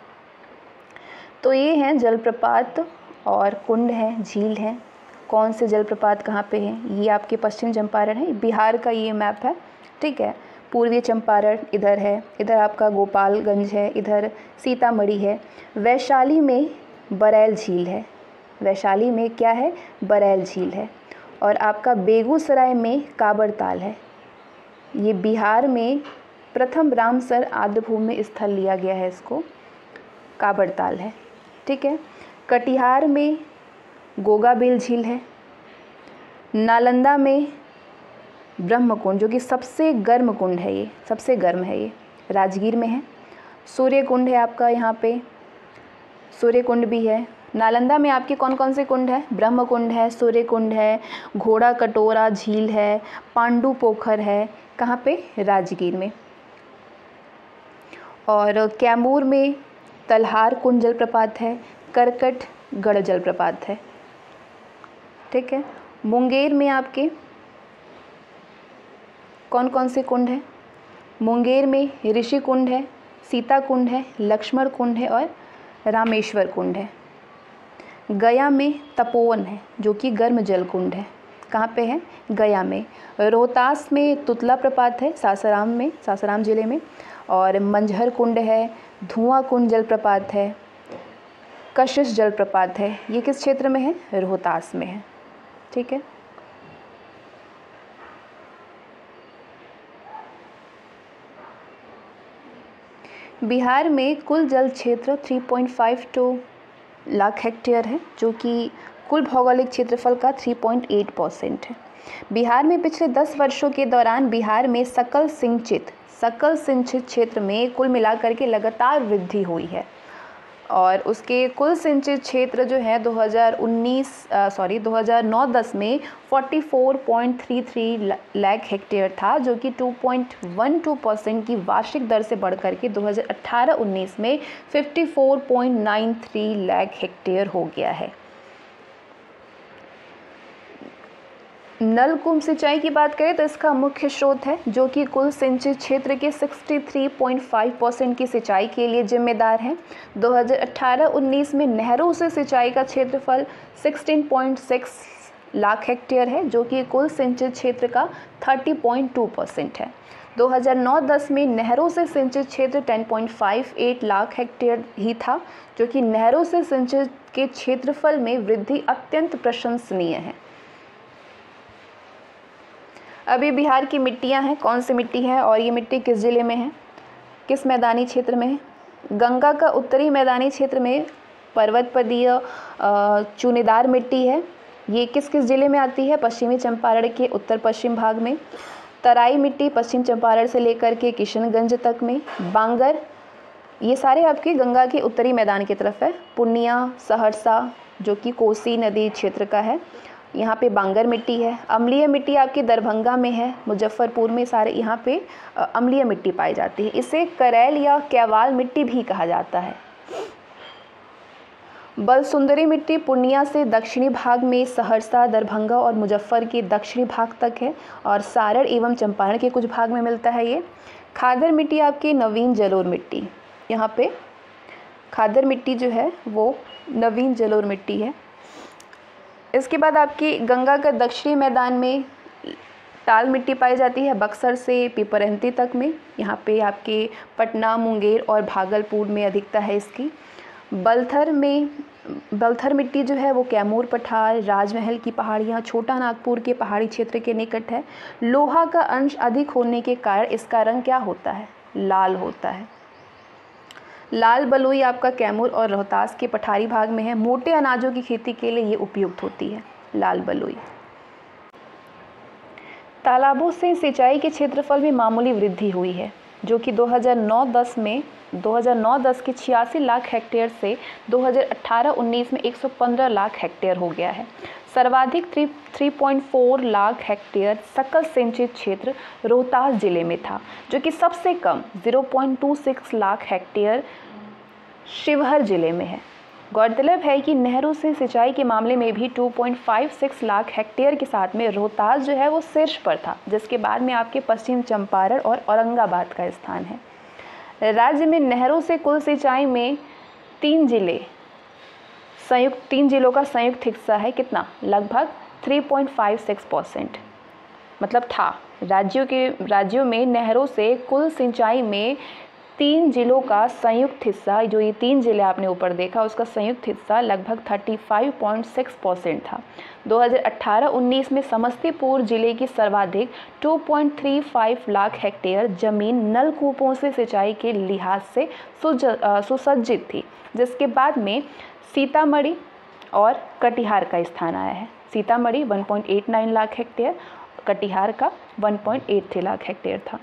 तो ये हैं जलप्रपात और कुंड हैं, झील हैं। कौन से जलप्रपात कहाँ पे हैं? ये आपके पश्चिम चंपारण है, बिहार का ये मैप है। ठीक है। पूर्वी चंपारण इधर है, इधर आपका गोपालगंज है, इधर सीतामढ़ी है। वैशाली में बरैल झील है। वैशाली में क्या है? बरैल झील है। और आपका बेगूसराय में कांवरताल है। ये बिहार में प्रथम रामसर आर्द्रभूमि स्थल लिया गया है, इसको कांवरताल है। ठीक है। कटिहार में गोगाबेल झील है। नालंदा में ब्रह्मकुंड जो कि सबसे गर्म कुंड है, ये सबसे गर्म है, ये राजगीर में है। सूर्य कुंड है आपका यहाँ पे, सूर्य कुंड भी है। नालंदा में आपके कौन कौन से कुंड है? ब्रह्म कुंड है, सूर्य कुंड है, घोड़ा कटोरा झील है, पांडु पोखर है। कहाँ पे? राजगीर में। और कैमूर में तलहार कुंड जलप्रपात है, करकटगढ़ जलप्रपात है। ठीक है। मुंगेर में आपके कौन कौन से कुंड हैं? मुंगेर में ऋषि कुंड है, सीता कुंड है, लक्ष्मण कुंड है और रामेश्वर कुंड है। गया में तपोवन है जो कि गर्म जल कुंड है। कहाँ पे है? गया में। रोहतास में तुतला प्रपात है, सासाराम में, सासाराम जिले में। और मंझर कुंड है, धुआं कुंड जलप्रपात है, कशिश जलप्रपात है। ये किस क्षेत्र में है? रोहतास में है। ठीक है। बिहार में कुल जल क्षेत्र 3.52 लाख हेक्टेयर है जो कि कुल भौगोलिक क्षेत्रफल का 3.8% है। बिहार में पिछले 10 वर्षों के दौरान बिहार में सकल सिंचित क्षेत्र में कुल मिलाकर के लगातार वृद्धि हुई है और उसके कुल सिंचित क्षेत्र जो है 2009-10 में 44.33 लाख हेक्टेयर था जो कि 2.12% की वार्षिक दर से बढ़कर के 2018-19 में 54.93 लाख हेक्टेयर हो गया है। नलकूप सिंचाई की बात करें तो इसका मुख्य स्रोत है जो कि कुल सिंचित क्षेत्र के 63.5% की सिंचाई के लिए जिम्मेदार है। 2018-19 में नहरों से सिंचाई का क्षेत्रफल 16.6 लाख हेक्टेयर है जो कि कुल सिंचित क्षेत्र का 30.2% है। 2009-10 में नहरों से सिंचित क्षेत्र 10.58 लाख हेक्टेयर ही था जो कि नहरों से सिंचित के क्षेत्रफल में वृद्धि अत्यंत प्रशंसनीय है। अभी बिहार की मिट्टियां हैं, कौन सी मिट्टी है और ये मिट्टी किस ज़िले में है, किस मैदानी क्षेत्र में है? गंगा का उत्तरी मैदानी क्षेत्र में पर्वतपदीय चूनेदार मिट्टी है। ये किस किस ज़िले में आती है? पश्चिमी चंपारण के उत्तर पश्चिम भाग में। तराई मिट्टी पश्चिम चंपारण से लेकर के किशनगंज तक में। बांगर, ये सारे आपके गंगा के उत्तरी मैदान की तरफ है। पूर्णिया, सहरसा जो कि कोसी नदी क्षेत्र का है, यहाँ पे बांगर मिट्टी है। अम्लीय मिट्टी आपकी दरभंगा में है, मुजफ्फरपुर में, सारे यहाँ पे अम्लीय मिट्टी पाई जाती है। इसे करैल या कैवाल मिट्टी भी कहा जाता है। बलसुंदरी मिट्टी पूर्णिया से दक्षिणी भाग में सहरसा, दरभंगा और मुजफ्फर के दक्षिणी भाग तक है और सारण एवं चंपारण के कुछ भाग में मिलता है ये। खादर मिट्टी आपकी नवीन जलोढ़ मिट्टी, यहाँ पे खादर मिट्टी जो है वो नवीन जलोढ़ मिट्टी है। इसके बाद आपकी गंगा का दक्षिणी मैदान में टाल मिट्टी पाई जाती है, बक्सर से पिपरहंती तक में। यहाँ पे आपके पटना, मुंगेर और भागलपुर में अधिकता है इसकी। बलथर मिट्टी जो है वो कैमूर पठार, राजमहल की पहाड़ियाँ, छोटा नागपुर के पहाड़ी क्षेत्र के निकट है। लोहा का अंश अधिक होने के कारण इसका रंग क्या होता है? लाल होता है। लाल बलुई आपका कैमूर और रोहतास के पठारी भाग में है। मोटे अनाजों की खेती के लिए ये उपयुक्त होती है, लाल बलुई। तालाबों से सिंचाई के क्षेत्रफल में मामूली वृद्धि हुई है जो कि 2009-10 के 86 लाख हेक्टेयर से 2018-19 में 115 लाख हेक्टेयर हो गया है। सर्वाधिक 3.4 लाख हेक्टेयर सकल सिंचित क्षेत्र रोहतास जिले में था जो कि सबसे कम 0.26 लाख हेक्टेयर शिवहर जिले में है। गौरतलब है कि नहरों से सिंचाई के मामले में भी 2.56 लाख हेक्टेयर के साथ में रोहतास जो है वो शीर्ष पर था, जिसके बाद में आपके पश्चिम चंपारण और औरंगाबाद का स्थान है। राज्य में नहरों से कुल सिंचाई में 3 जिलों का संयुक्त हिस्सा है। कितना? लगभग 3.56%। मतलब था राज्यों में नहरों से कुल सिंचाई में 3 जिलों का संयुक्त हिस्सा, जो ये 3 जिले आपने ऊपर देखा उसका संयुक्त हिस्सा लगभग 35.6% था। 2018-19 में समस्तीपुर जिले की सर्वाधिक 2.35 लाख हेक्टेयर जमीन नलकूपों से सिंचाई के लिहाज से सुसज्जित थी, जिसके बाद में सीतामढ़ी और कटिहार का स्थान आया है। सीतामढ़ी 1.89 लाख हेक्टेयर, कटिहार का 1.83 लाख हेक्टेयर था।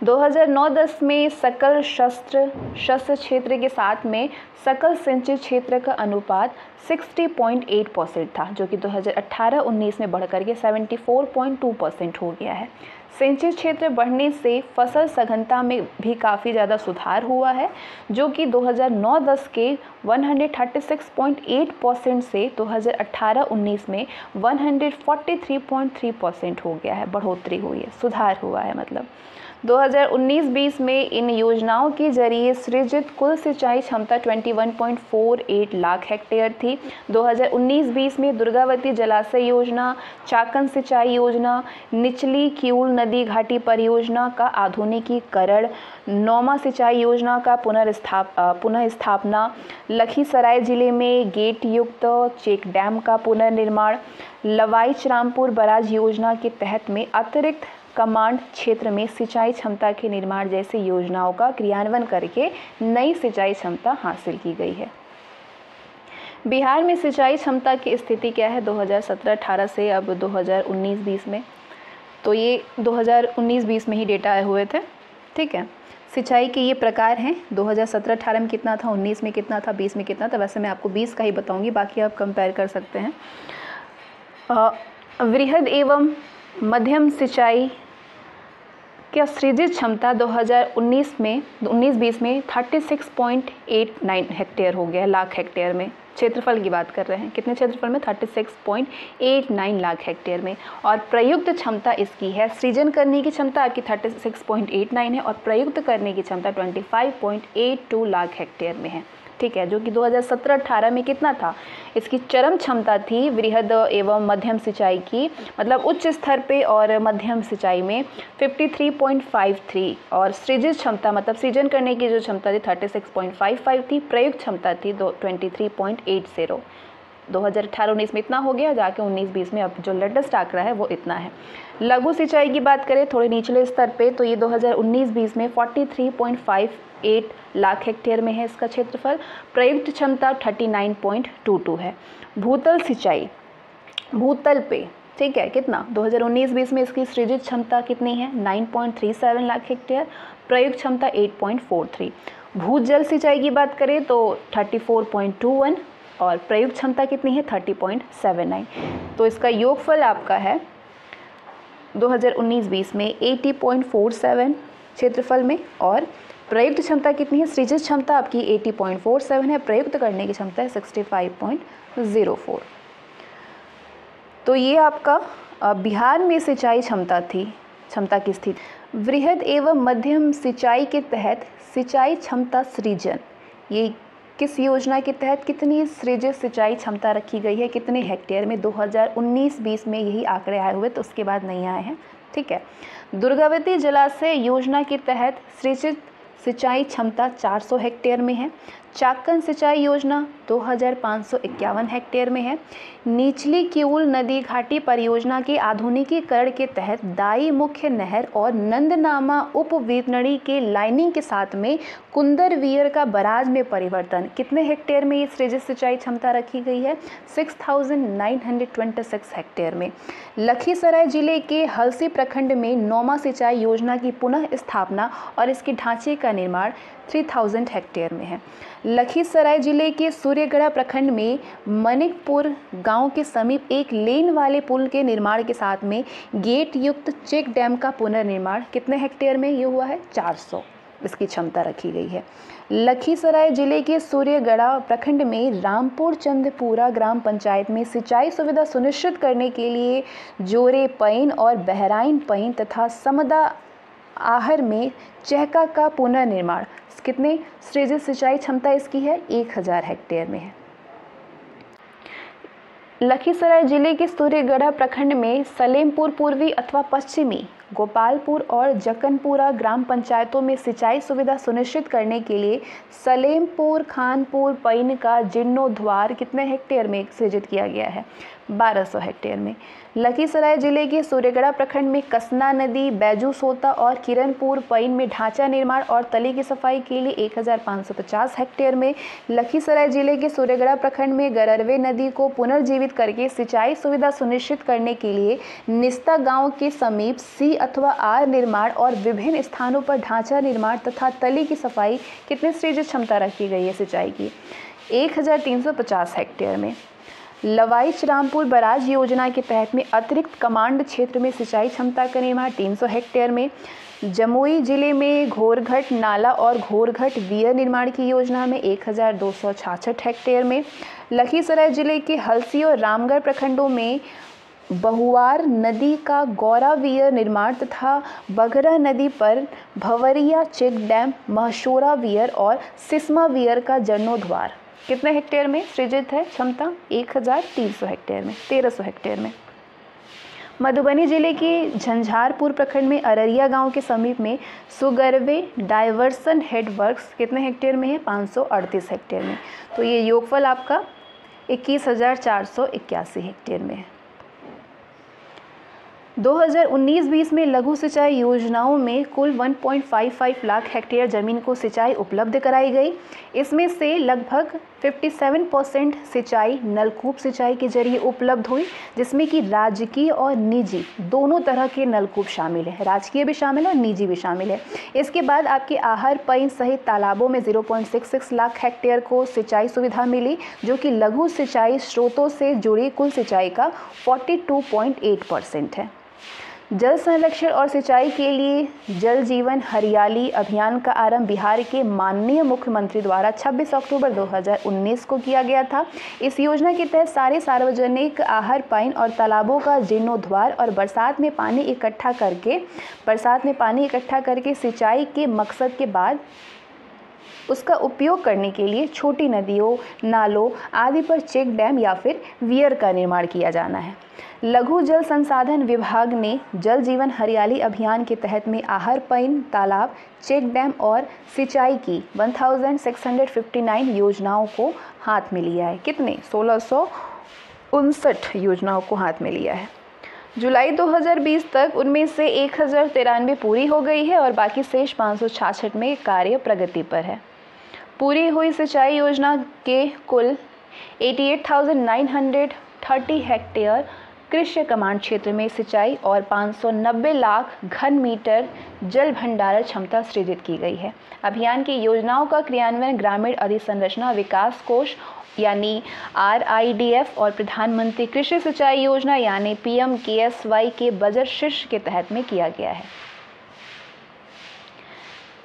2009-10 में सकल शस्त्र क्षेत्र के साथ में सकल सिंचित क्षेत्र का अनुपात 60.8% था, जो कि 2018-19 में बढ़कर के 74.2% हो गया है। सिंचित क्षेत्र बढ़ने से फसल सघनता में भी काफ़ी ज़्यादा सुधार हुआ है, जो कि 2009-10 के 136.8% से 2018-19 में 143.3% हो गया है। बढ़ोतरी हुई है, सुधार हुआ है मतलब। 2019-20 में इन योजनाओं के जरिए सृजित कुल सिंचाई क्षमता 21.48 लाख हेक्टेयर थी। 2019-20 में दुर्गावती जलाशय योजना, चाकन सिंचाई योजना, निचली किऊल नदी घाटी परियोजना का आधुनिकीकरण, नौमा सिंचाई योजना का पुनः स्थापना, लखीसराय जिले में गेट युक्त चेक डैम का पुनर्निर्माण, लवाइच रामपुर बराज योजना के तहत में अतिरिक्त कमांड क्षेत्र में सिंचाई क्षमता के निर्माण जैसी योजनाओं का क्रियान्वयन करके नई सिंचाई क्षमता हासिल की गई है। बिहार में सिंचाई क्षमता की स्थिति क्या है 2017-18 से अब 2019-20 में? तो ये 2019-20 में ही डेटा आए हुए थे, ठीक है। सिंचाई के ये प्रकार हैं। 2017-18 में कितना था, 19 में कितना था, 20 में कितना था। वैसे मैं आपको 20 का ही बताऊंगी, बाकी आप कंपेयर कर सकते हैं। वृहद एवं मध्यम सिंचाई क्या सृजित क्षमता 2019-20 में 36.89 हेक्टेयर हो गया, लाख हेक्टेयर में। क्षेत्रफल की बात कर रहे हैं, कितने क्षेत्रफल में? 36.89 लाख हेक्टेयर में। और प्रयुक्त क्षमता इसकी है, सृजन करने की क्षमता आपकी 36.89 है और प्रयुक्त करने की क्षमता 25.82 लाख हेक्टेयर में है, ठीक है। जो कि 2017-18 में कितना था? इसकी चरम क्षमता थी वृहद एवं मध्यम सिंचाई की, मतलब उच्च स्तर पे और मध्यम सिंचाई में 53.53 और सृजित क्षमता मतलब सृजन करने की जो क्षमता थी 36.55 थी, प्रयुक्त क्षमता थी 23.80। 2018-19 में इतना हो गया, जाके 19-20 में अब जो लेटेस्ट आंकड़ा है वो इतना है। लघु सिंचाई की बात करें थोड़े निचले स्तर पे, तो ये 2019-20 में 43.58 लाख हेक्टेयर में है इसका क्षेत्रफल। प्रयुक्त क्षमता 39.22 है। भूतल सिंचाई, भूतल पे, ठीक है, कितना? 2019-20 में इसकी सृजित क्षमता कितनी है? 9.37 लाख हेक्टेयर, प्रयुक्त क्षमता 8.43। भूजल सिंचाई की बात करें तो 34.21 और प्रयुक्त क्षमता कितनी है? 30.79। तो इसका योगफल आपका है 2019-20 में 80.47 क्षेत्रफल में, और प्रयुक्त क्षमता कितनी है? सृजित क्षमता आपकी 80.47 है, प्रयुक्त करने की क्षमता है 65.04। तो ये आपका बिहार में सिंचाई क्षमता थी, क्षमता की स्थिति। वृहद एवं मध्यम सिंचाई के तहत सिंचाई क्षमता सृजन, ये किस योजना के तहत कितनी सृजित सिंचाई क्षमता रखी गई है, कितने हेक्टेयर में? 2019-20 में यही आंकड़े आए हुए, तो उसके बाद नहीं आए हैं, ठीक है। दुर्गावती जलाशय योजना के तहत सृजित सिंचाई क्षमता 400 हेक्टेयर में है। चाकन सिंचाई योजना 2551 हेक्टेयर में है। निचली किऊल नदी घाटी परियोजना के आधुनिकीकरण के तहत दाई मुख्य नहर और नंदनामा उप वितरणी के लाइनिंग के साथ में कुंदरवीर का बराज में परिवर्तन, कितने हेक्टेयर में ये सृजित सिंचाई क्षमता रखी गई है? 6926 हेक्टेयर में। लखीसराय जिले के हलसी प्रखंड में नौमा सिंचाई योजना की पुनः स्थापना और इसके ढांचे का निर्माण 3000 हेक्टेयर में है। लखीसराय जिले के सूर्यगढ़ा प्रखंड में मनिकपुर गांव के समीप एक लेन वाले पुल के निर्माण के साथ में गेट युक्त चेक डैम का पुनर्निर्माण कितने हेक्टेयर में ये हुआ है? 400 इसकी क्षमता रखी गई है। लखीसराय जिले के सूर्यगढ़ा प्रखंड में रामपुर चंदपुरा ग्राम पंचायत में सिंचाई सुविधा सुनिश्चित करने के लिए जोरे पैन और बहराइन पैन तथा समदा आहर में चहका का पुनर्निर्माण, कितने सृजित सिंचाई क्षमता इसकी है? 1000 हेक्टेयर में है। लखीसराय जिले के सूर्यगढ़ा प्रखंड में सलेमपुर पूर्वी अथवा पश्चिमी, गोपालपुर और जकनपुरा ग्राम पंचायतों में सिंचाई सुविधा सुनिश्चित करने के लिए सलेमपुर खानपुर पैन का जीर्णोद्धार कितने हेक्टेयर में सृजित किया गया है? 1200 हेक्टेयर में। लखीसराय जिले के सूर्यगढ़ा प्रखंड में कसना नदी, बैजू सोता और किरणपुर पैन में ढांचा निर्माण और तली की सफाई के लिए 1550 हेक्टेयर में। लखीसराय जिले के सूर्यगढ़ा प्रखंड में गररवे नदी को पुनर्जीवित करके सिंचाई सुविधा सुनिश्चित करने के लिए निस्ता गांव के समीप अथवा आर निर्माण और विभिन्न स्थानों पर ढांचा निर्माण तथा तली की सफाई कितने सृजित क्षमता रखी गई है सिंचाई की? 1350 हेक्टेयर में। लवाइच रामपुर बराज योजना के तहत में अतिरिक्त कमांड क्षेत्र में सिंचाई क्षमता का निर्माण 300 हेक्टेयर में। जमुई जिले में घोरघट नाला और घोरघट वीयर निर्माण की योजना में 1266 हेक्टेयर में। लखीसराय जिले के हलसी और रामगढ़ प्रखंडों में बहुआर नदी का गौरा वीयर निर्माण तथा बगरा नदी पर भंवरिया चेक डैम, महशोरा वीयर और सिस्मा वीयर का जीर्णोद्वार कितने हेक्टेयर में सृजित है क्षमता? 1300 हेक्टेयर में, 1300 हेक्टेयर में। मधुबनी जिले के झंझारपुर प्रखंड में अररिया गांव के समीप में सुगरवे डाइवर्सन हेड वर्क्स कितने हेक्टेयर में है? 538 हेक्टेयर में। तो ये योगफल आपका 21,481 हेक्टेयर में है। 2019-20 में लघु सिंचाई योजनाओं में कुल 1.55 लाख हेक्टेयर ज़मीन को सिंचाई उपलब्ध कराई गई। इसमें से लगभग 57% सिंचाई नलकूप सिंचाई के जरिए उपलब्ध हुई, जिसमें कि राजकीय और निजी दोनों तरह के नलकूप शामिल है। राजकीय भी शामिल है और निजी भी शामिल है। इसके बाद आपके आहर पईन सहित तालाबों में 0.66 लाख हेक्टेयर को सिंचाई सुविधा मिली, जो कि लघु सिंचाई स्रोतों से जुड़ी कुल सिंचाई का 42.8% है। जल संरक्षण और सिंचाई के लिए जल जीवन हरियाली अभियान का आरंभ बिहार के माननीय मुख्यमंत्री द्वारा 26 अक्टूबर 2019 को किया गया था। इस योजना के तहत सारे सार्वजनिक आहर पईन और तालाबों का जीर्णोद्वार और बरसात में पानी इकट्ठा करके सिंचाई के मकसद के बाद उसका उपयोग करने के लिए छोटी नदियों, नालों आदि पर चेक डैम या फिर वीयर का निर्माण किया जाना है। लघु जल संसाधन विभाग ने जल जीवन हरियाली अभियान के तहत में आहर पईन तालाब, चेक डैम और सिंचाई की 1659 योजनाओं को हाथ में लिया है। कितने? 1659 योजनाओं को हाथ में लिया है। जुलाई 2020 तक उनमें से 1093 पूरी हो गई है और बाकी शेष 566 में कार्य प्रगति पर है। पूरी हुई सिंचाई योजना के कुल 88,930 हेक्टेयर कृषि कमांड क्षेत्र में सिंचाई और 590 लाख घन मीटर जल भंडारण क्षमता सृजित की गई है। अभियान की योजनाओं का क्रियान्वयन ग्रामीण अधोसंरचना विकास कोष यानी RIDF और प्रधानमंत्री कृषि सिंचाई योजना यानी PMKSY के बजट शीर्ष के तहत में किया गया है।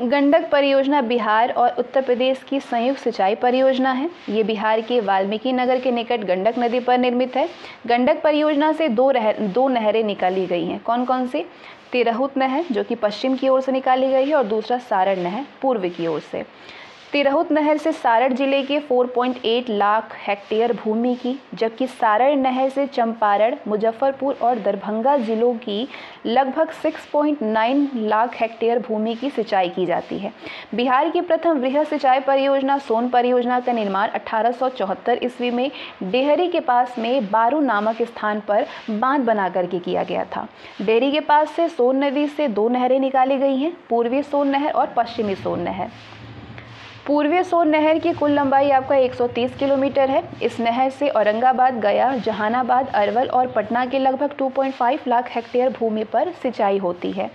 गंडक परियोजना बिहार और उत्तर प्रदेश की संयुक्त सिंचाई परियोजना है। ये बिहार के वाल्मीकि नगर के निकट गंडक नदी पर निर्मित है। गंडक परियोजना से दो नहरें निकाली गई हैं। कौन कौन सी? तिरहुत नहर जो कि पश्चिम की ओर से निकाली गई है और दूसरा सारण नहर पूर्व की ओर से। तिरहुत नहर से सारण जिले के 4.8 लाख हेक्टेयर भूमि की, जबकि सारण नहर से चंपारण, मुजफ्फरपुर और दरभंगा जिलों की लगभग 6.9 लाख हेक्टेयर भूमि की सिंचाई की जाती है। बिहार की प्रथम वृहद सिंचाई परियोजना सोन परियोजना का निर्माण 1874 ईस्वी में डेहरी के पास में बारू नामक स्थान पर बांध बना करके किया गया था। डेहरी के पास से सोन नदी से दो नहरें निकाली गई हैं, पूर्वी सोन नहर और पश्चिमी सोन नहर। पूर्वी सोन नहर की कुल लंबाई आपका 130 किलोमीटर है। इस नहर से औरंगाबाद, गया, जहानाबाद, अरवल और पटना के लगभग 2.5 लाख हेक्टेयर भूमि पर सिंचाई होती है।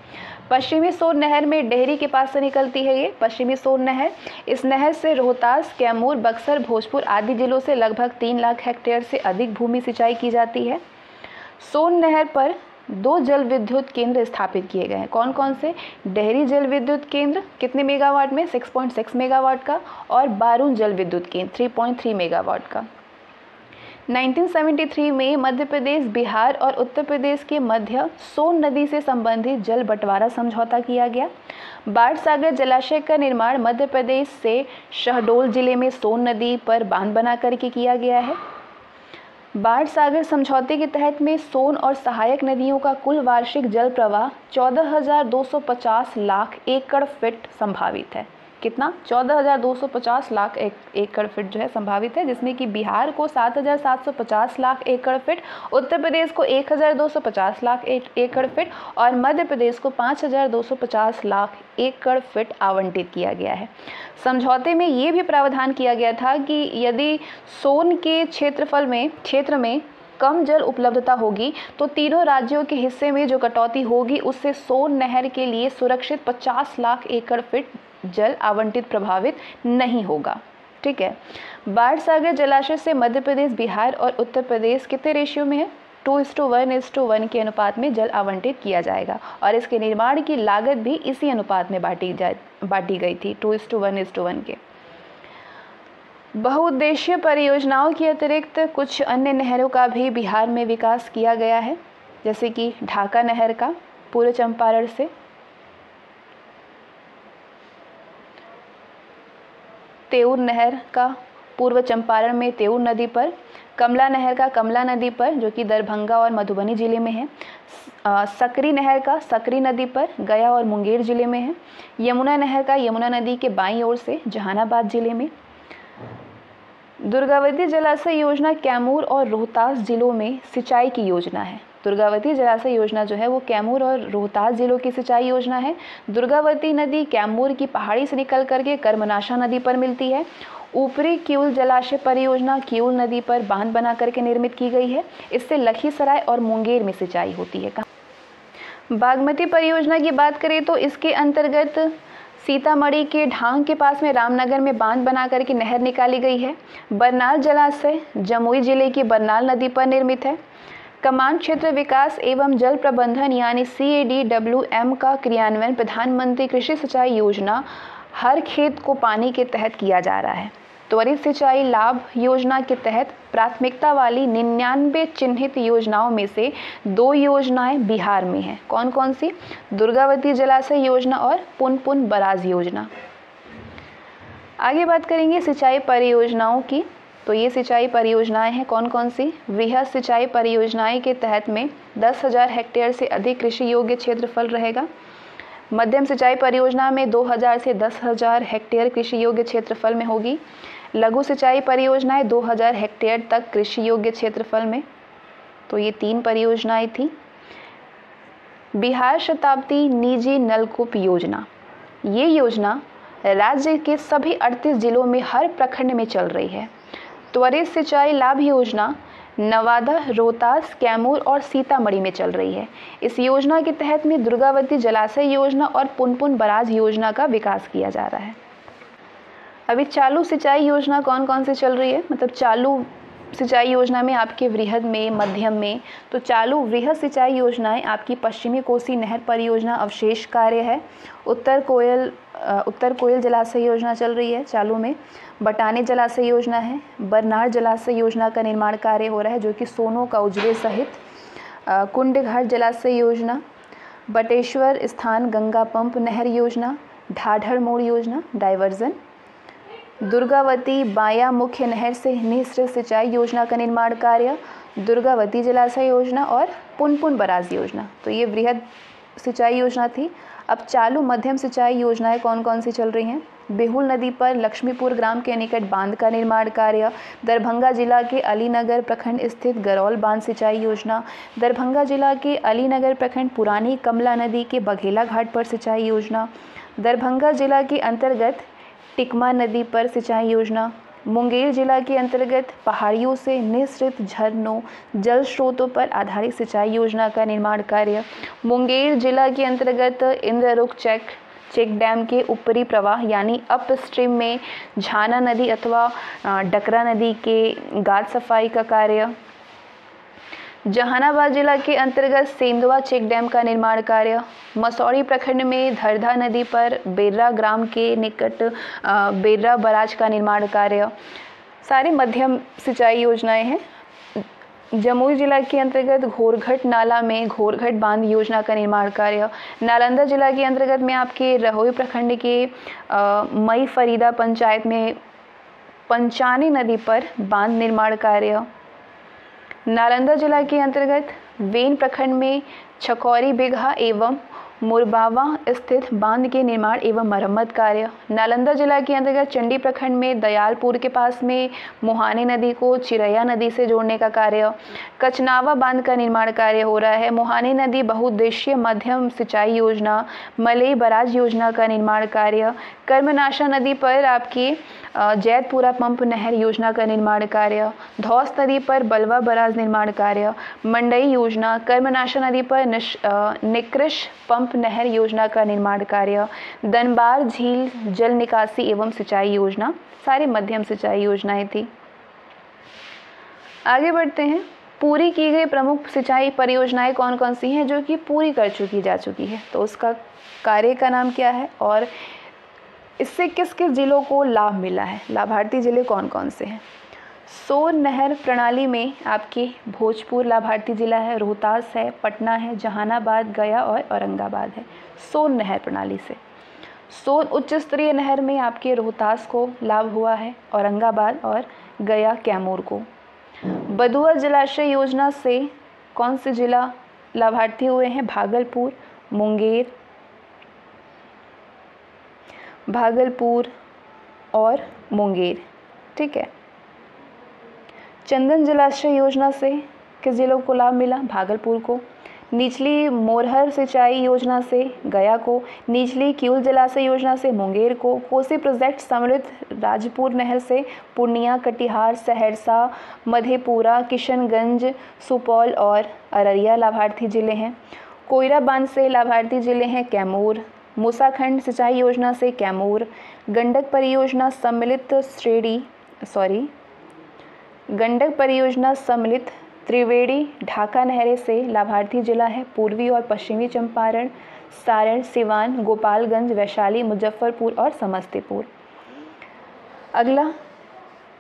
पश्चिमी सोन नहर में डेहरी के पास से निकलती है ये पश्चिमी सोन नहर। इस नहर से रोहतास, कैमूर, बक्सर, भोजपुर आदि जिलों से लगभग 3 लाख हेक्टेयर से अधिक भूमि सिंचाई की जाती है। सोन नहर पर 2 जल विद्युत केंद्र स्थापित किए गए हैं। कौन कौन से? डेहरी जल विद्युत केंद्र कितने मेगावाट में? 6.6 मेगावाट का, और बारून जल विद्युत केंद्र 3.3 मेगावाट का। 1973 में मध्य प्रदेश, बिहार और उत्तर प्रदेश के मध्य सोन नदी से संबंधित जल बंटवारा समझौता किया गया। बाणसागर जलाशय का निर्माण मध्य प्रदेश से शहडोल जिले में सोन नदी पर बांध बना करके किया गया है। बाणसागर समझौते के तहत में सोन और सहायक नदियों का कुल वार्षिक जल प्रवाह 14,250 लाख एकड़ फीट संभावित है। कितना? 14,250 लाख एकड़ फीट जो है संभावित है, जिसमें कि बिहार को 7,750 लाख एकड़ फीट, उत्तर प्रदेश को 1,250 लाख एकड़ फीट और मध्य प्रदेश को 5,250 लाख एकड़ फीट आवंटित किया गया है। समझौते में ये भी प्रावधान किया गया था कि यदि सोन के क्षेत्र में कम जल उपलब्धता होगी तो तीनों राज्यों के हिस्से में जो कटौती होगी उससे सोन नहर के लिए सुरक्षित 50 लाख एकड़ फीट जल आवंटित प्रभावित नहीं होगा। ठीक है। बाणसागर जलाशय से मध्य प्रदेश, बिहार और उत्तर प्रदेश कितने रेशियो में है? 2:1:1 के अनुपात में जल आवंटित किया जाएगा और इसके निर्माण की लागत भी इसी अनुपात में बांटी गई थी, 2:1:1 के। बहुउद्देशीय परियोजनाओं के अतिरिक्त कुछ अन्य नहरों का भी बिहार में विकास किया गया है, जैसे कि ढाका नहर का पूर्व चंपारण से, तेऊर नहर का पूर्व चंपारण में तेऊर नदी पर, कमला नहर का कमला नदी पर जो कि दरभंगा और मधुबनी जिले में है, सकरी नहर का सकरी नदी पर गया और मुंगेर जिले में है, यमुना नहर का यमुना नदी के बाईं ओर से जहानाबाद जिले में। दुर्गावती जलाशय योजना कैमूर और रोहतास जिलों में सिंचाई की योजना है। दुर्गावती जलाशय योजना जो है वो कैमूर और रोहतास जिलों की सिंचाई योजना है। दुर्गावती नदी कैमूर की पहाड़ी से निकल करके कर्मनाशा नदी पर मिलती है। ऊपरी किऊल जलाशय परियोजना किऊल नदी पर बांध बना करके निर्मित की गई है। इससे लखीसराय और मुंगेर में सिंचाई होती है। बागमती परियोजना की बात करें तो इसके अंतर्गत सीतामढ़ी के ढांग के पास में रामनगर में बांध बना करके नहर निकाली गई है। बरनाल जलाशय जमुई जिले की बरनाल नदी पर निर्मित है। कमांड क्षेत्र विकास एवं जल प्रबंधन यानी CADWM का क्रियान्वयन प्रधानमंत्री कृषि सिंचाई योजना हर खेत को पानी के तहत किया जा रहा है। त्वरित सिंचाई लाभ योजना के तहत प्राथमिकता वाली 99 चिन्हित योजनाओं में से 2 योजनाएं बिहार में हैं। कौन कौन सी? दुर्गावती जलाशय योजना और पुनपुन बराज योजना। आगे बात करेंगे सिंचाई परियोजनाओं की। तो ये सिंचाई परियोजनाएं हैं कौन कौन सी? वृहद सिंचाई परियोजनाएं के तहत में 10,000 हेक्टेयर से अधिक कृषि योग्य क्षेत्रफल रहेगा। मध्यम सिंचाई परियोजना में 2,000 से 10,000 हेक्टेयर कृषि योग्य क्षेत्रफल में होगी। लघु सिंचाई परियोजनाएं 2,000 हेक्टेयर तक कृषि योग्य क्षेत्रफल में। तो ये 3 परियोजनाएं थी। बिहार शताब्दी निजी नलकूप योजना, ये योजना राज्य के सभी 38 जिलों में हर प्रखंड में चल रही है। त्वरित सिंचाई लाभ योजना नवादा, रोहतास, कैमूर और सीतामढ़ी में चल रही है। इस योजना के तहत में दुर्गावती जलाशय योजना और पुनपुन बराज योजना का विकास किया जा रहा है। अभी चालू सिंचाई योजना कौन कौन सी चल रही है? मतलब चालू सिंचाई योजना में आपके वृहद में, मध्यम में, तो चालू वृहद सिंचाई योजनाएं आपकी पश्चिमी कोसी नहर परियोजना अवशेष कार्य है। उत्तर कोयल जलाशय योजना चल रही है चालू में। बटाने जलाशय योजना है। बरनार जलाशय योजना का निर्माण कार्य हो रहा है जो कि सोनो का उजले सहित। कुंडघाट जलाशय योजना, बटेश्वर स्थान गंगा पंप नहर योजना, ढाढर मोड़ योजना डाइवर्जन, दुर्गावती बाया मुख्य नहर से निःसृत सिंचाई योजना का निर्माण कार्य, दुर्गावती जलाशय योजना और पुनपुन बराज योजना। तो ये वृहद सिंचाई योजना थी। अब चालू मध्यम सिंचाई योजनाएं कौन कौन सी चल रही हैं? बेहुल नदी पर लक्ष्मीपुर ग्राम के निकट बांध का निर्माण कार्य, दरभंगा जिला के अलीनगर प्रखंड स्थित गरौल बांध सिंचाई योजना, दरभंगा जिला के अलीनगर प्रखंड पुरानी कमला नदी के बघेला घाट पर सिंचाई योजना, दरभंगा जिला के अंतर्गत टिकमा नदी पर सिंचाई योजना, मुंगेर जिला के अंतर्गत पहाड़ियों से निःसृत झरनों जल स्रोतों पर आधारित सिंचाई योजना का निर्माण कार्य, मुंगेर जिला के अंतर्गत इंद्ररुख चेक डैम के ऊपरी प्रवाह यानी अप स्ट्रीम में झाना नदी अथवा डकरा नदी के गाद सफाई का कार्य, जहानाबाद जिला के अंतर्गत सेंधवा चेक डैम का निर्माण कार्य, मसौड़ी प्रखंड में धरधा नदी पर बेर्रा ग्राम के निकट बेर्रा बराज का निर्माण कार्य, सारी मध्यम सिंचाई योजनाएं हैं। जमुई जिला के अंतर्गत घोरघट नाला में घोरघट बांध योजना का निर्माण कार्य, नालंदा जिला के अंतर्गत में आपके रहोई प्रखंड के मई फरीदा पंचायत में पंचानी नदी पर बांध निर्माण कार्य, नालंदा जिला के अंतर्गत वेन प्रखंड में छकौरी बिगहा एवं मुरबावा स्थित बांध के निर्माण एवं मरम्मत कार्य, नालंदा जिला के अंतर्गत चंडी प्रखंड में दयालपुर के पास में मुहानी नदी को चिरैया नदी से जोड़ने का कार्य, कचनावा बांध का निर्माण कार्य हो रहा है। मुहानी नदी बहुउद्देशीय मध्यम सिंचाई योजना, मलई बराज योजना का निर्माण कार्य, कर्मनाशा नदी पर आपकी जैतपुरा पंप नहर योजना का निर्माण कार्य, धौस नदी पर बलवा बराज निर्माण कार्य, मंडई योजना, कर्मनाशा नदी पर निकृष पंप नहर योजना का निर्माण कार्य, दनबार झील जल निकासी एवं सिंचाई योजना, सारी मध्यम सिंचाई योजनाएं थी। आगे बढ़ते हैं। पूरी की गई प्रमुख सिंचाई परियोजनाएं कौन कौन सी हैं जो कि पूरी जा चुकी है, तो उसका कार्य का नाम क्या है और इससे किस किस जिलों को लाभ मिला है, लाभार्थी जिले कौन कौन से हैं। सोन नहर प्रणाली में आपके भोजपुर लाभार्थी जिला है, रोहतास है, पटना है, जहानाबाद, गया और औरंगाबाद है। सोन नहर प्रणाली से सोन उच्च स्तरीय नहर में आपके रोहतास को लाभ हुआ है, औरंगाबाद और गया कैमूर को। बदुआ जलाशय योजना से कौन से जिला लाभार्थी हुए हैं, भागलपुर और मुंगेर, ठीक है। चंदन जलाशय योजना से किस जिलों को लाभ मिला, भागलपुर को। निचली मोरहर सिंचाई योजना से गया को, निचली क्यूल जलाशय योजना से मुंगेर को, कोसी प्रोजेक्ट सम्मिलित राजपुर नहर से पूर्णिया, कटिहार, सहरसा, मधेपुरा, किशनगंज, सुपौल और अररिया लाभार्थी जिले हैं। कोयरा बांध से लाभार्थी जिले हैं कैमूर, मूसाखंड सिंचाई योजना से कैमूर, गंडक परियोजना सम्मिलित त्रिवेणी ढाका नहरें से लाभार्थी जिला है पूर्वी और पश्चिमी चंपारण, सारण, सिवान, गोपालगंज, वैशाली, मुजफ्फरपुर और समस्तीपुर। अगला,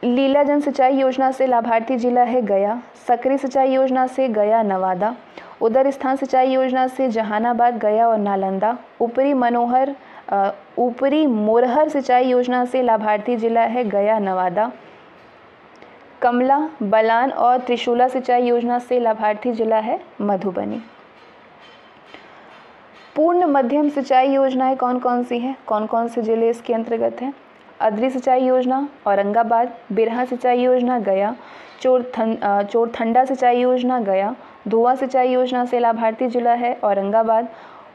लीला जन सिंचाई योजना से लाभार्थी जिला है गया, सकरी सिंचाई योजना से गया, नवादा, उदर स्थान सिंचाई योजना से जहानाबाद, गया और नालंदा, ऊपरी मोरहर सिंचाई योजना से लाभार्थी जिला है गया, नवादा, कमला, बलान और त्रिशूला सिंचाई योजना से लाभार्थी जिला है मधुबनी। पूर्ण मध्यम सिंचाई योजनाएं कौन कौन सी हैं, कौन कौन से जिले इसके अंतर्गत हैं। अदरी सिंचाई योजना औरंगाबाद, बिरहा सिंचाई योजना गया, चोरथंडा सिंचाई योजना गया, धुआं सिंचाई योजना से लाभार्थी जिला है औरंगाबाद,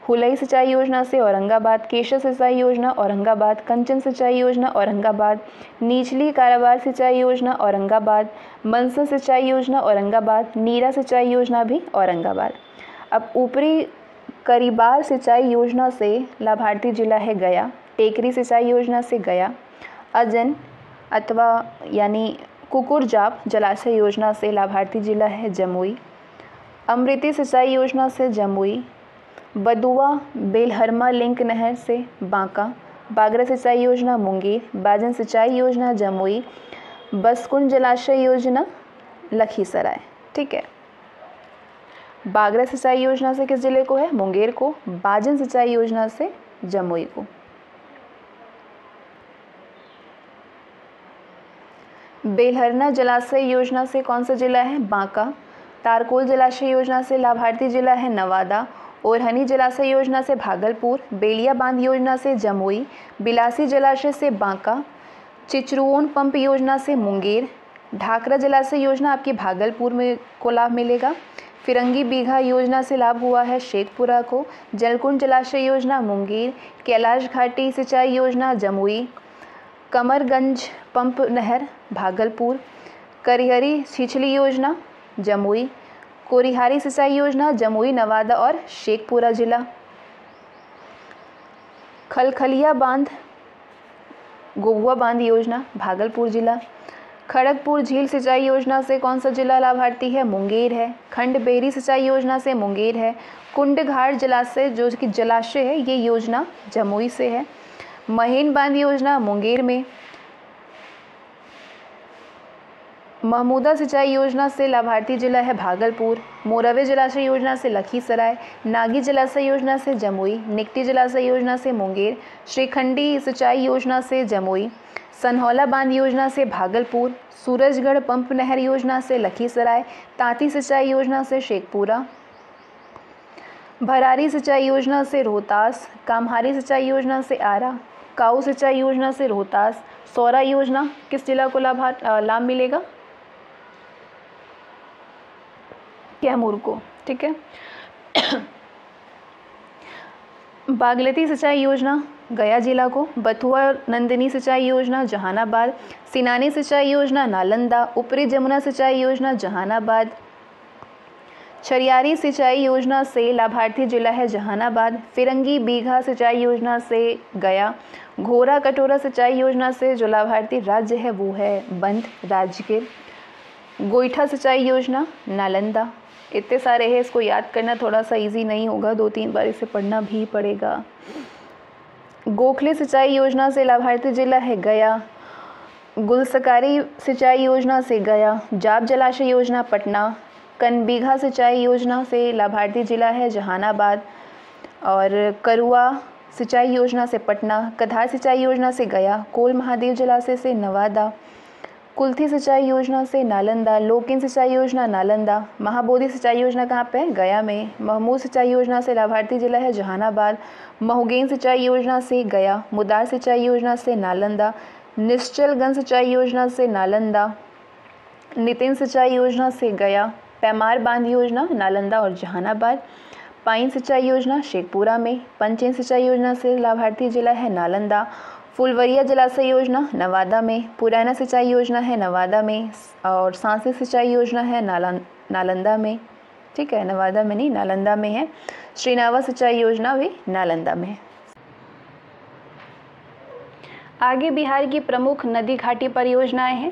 हुलई सिंचाई योजना से औरंगाबाद, केशर सिंचाई योजना औरंगाबाद, कंचन सिंचाई योजना औरंगाबाद, निचली कारावार सिंचाई योजना औरंगाबाद, मनसा सिंचाई योजना औरंगाबाद, नीरा सिंचाई योजना भी औरंगाबाद। अब ऊपरी करीबार सिंचाई योजना से लाभार्थी जिला है गया, टेकरी सिंचाई योजना से गया, अजन अथवा यानी कुकुरजाप जलाशय योजना से लाभार्थी जिला है जमुई, अमृति सिंचाई योजना से जमुई, बदुआ बेलहरमा लिंक नहर से बांका, बागरा सिंचाई योजना मुंगेर, बाजन सिंचाई योजना जमुई, बसकुंड जलाशय योजना लखीसराय, ठीक है। बागरा सिंचाई योजना से किस जिले को है, मुंगेर को, बाजन सिंचाई योजना से जमुई को। बेलहरना जलाशय योजना से कौन सा जिला है, बांका, तारकोल जलाशय योजना से लाभार्थी जिला है नवादा, ओरहनी जलाशय योजना से भागलपुर, बेलिया बांध योजना से जमुई, बिलासी जलाशय से बांका, चिचरुओन पंप योजना से मुंगेर, ढाकरा जलाशय योजना आपकी भागलपुर में को लाभ मिलेगा, फिरंगी बीघा योजना से लाभ हुआ है शेखपुरा को, जलकुंड जलाशय योजना मुंगेर, कैलाश घाटी सिंचाई योजना जमुई, कमरगंज पंप नहर भागलपुर, करिहरी छिछली योजना जमुई, कोरिहारी सिंचाई योजना जमुई, नवादा और शेखपुरा जिला, खलखलिया बांध गोगुआ बांध योजना भागलपुर जिला, खड़गपुर झील सिंचाई योजना से कौन सा जिला लाभार्थी है, मुंगेर है, खंडबेरी सिंचाई योजना से मुंगेर है, कुंडघाट जलाशय जो कि जलाशय है ये योजना जमुई से है, महीन बांध योजना मुंगेर में, महमूदा सिंचाई योजना से लाभार्थी जिला है भागलपुर, मोरवे जलाशय योजना से लखीसराय, नागी जलाशय योजना से जमुई, निकटी जलाशय योजना से मुंगेर, श्रीखंडी सिंचाई योजना से जमुई, सनहौला बांध योजना से भागलपुर, सूरजगढ़ पंप नहर योजना से लखीसराय, तांती सिंचाई योजना से शेखपुरा, भरारी सिंचाई योजना से रोहतास, कामहारी सिंचाई योजना से आरा, काऊ सिंचाई योजना से रोहतास, सौरा योजना किस जिला को लाभ मिलेगा, कैमूर को, ठीक है। बागलती सिंचाई योजना गया जिला को। बथुआ नंदिनी सिंचाई योजना जहानाबाद, सिनानी सिंचाई योजना नालंदा, ऊपरी जमुना सिंचाई योजना जहानाबाद, छरियारी सिंचाई योजना से लाभार्थी जिला है जहानाबाद, फिरंगी बीघा सिंचाई योजना से गया, घोरा कटोरा सिंचाई योजना से जो लाभार्थी राज्य है वो है बंद राजगीर, गोईठा सिंचाई योजना नालंदा। इतने सारे हैं, इसको याद करना थोड़ा सा इजी नहीं होगा, 2-3 बार इसे पढ़ना भी पड़ेगा। गोखले सिंचाई योजना से लाभार्थी जिला है गया, गुलसकारी सिंचाई योजना से गया, जाप जलाशय योजना पटना, कनबीघा सिंचाई योजना से लाभार्थी जिला है जहानाबाद, और करुआ सिंचाई योजना से पटना, कधार सिंचाई योजना से गया, कोल महादेव जलाशय से नवादा, कुल्थी सिंचाई योजना से नालंदा, लोकिन सिंचाई योजना नालंदा, महाबोधि सिंचाई योजना कहाँ पे है? गया में, महमूद सिंचाई योजना से लाभार्थी जिला है जहानाबाद, महुगेन सिंचाई योजना से गया, मुदार सिंचाई योजना से नालंदा, निश्चलगंज सिंचाई योजना से नालंदा, नितिन सिंचाई योजना से गया, पैमार बांध योजना नालंदा और जहानाबाद, पाइन सिंचाई योजना शेखपुरा में, पंचेन सिंचाई योजना से लाभार्थी जिला है नालंदा, फुलवरिया जलाशय योजना नवादा में, पुराना सिंचाई योजना है नवादा में, और सांसी सिंचाई योजना है नालंदा में। ठीक है, नवादा में नहीं, नालंदा में है। श्रीनावा सिंचाई योजना भी नालंदा में है। आगे बिहार की प्रमुख नदी घाटी परियोजनाएं हैं।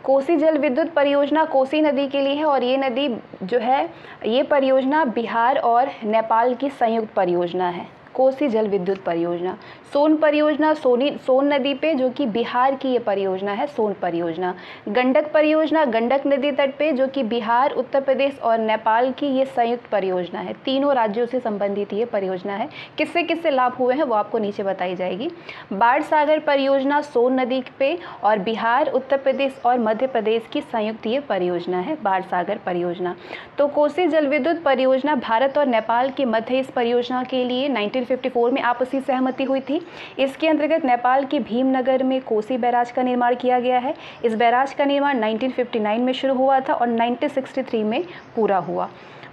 कोसी जल विद्युत परियोजना कोसी नदी के लिए है, और ये नदी जो है, ये परियोजना बिहार और नेपाल की संयुक्त परियोजना है। कोसी जल विद्युत परियोजना, सोन परियोजना सोन नदी पे, जो कि बिहार की ये परियोजना है, सोन परियोजना। गंडक परियोजना गंडक नदी तट पे, जो कि बिहार, उत्तर प्रदेश और नेपाल की ये संयुक्त परियोजना है। तीनों राज्यों से संबंधित ये परियोजना है। किससे किससे लाभ हुए हैं वो आपको नीचे बताई जाएगी। बाढ़ सागर परियोजना सोन नदी पे, और बिहार, उत्तर प्रदेश और मध्य प्रदेश की संयुक्त ये परियोजना है, बाढ़ सागर परियोजना। तो कोसी जल विद्युत परियोजना भारत और नेपाल के मध्य इस परियोजना के लिए 1954 में आपसी सहमति हुई थी। इसके अंतर्गत नेपाल के भीमनगर में कोसी बैराज का निर्माण किया गया है। इस बैराज का निर्माण 1959 में शुरू हुआ था और 1963 में पूरा हुआ।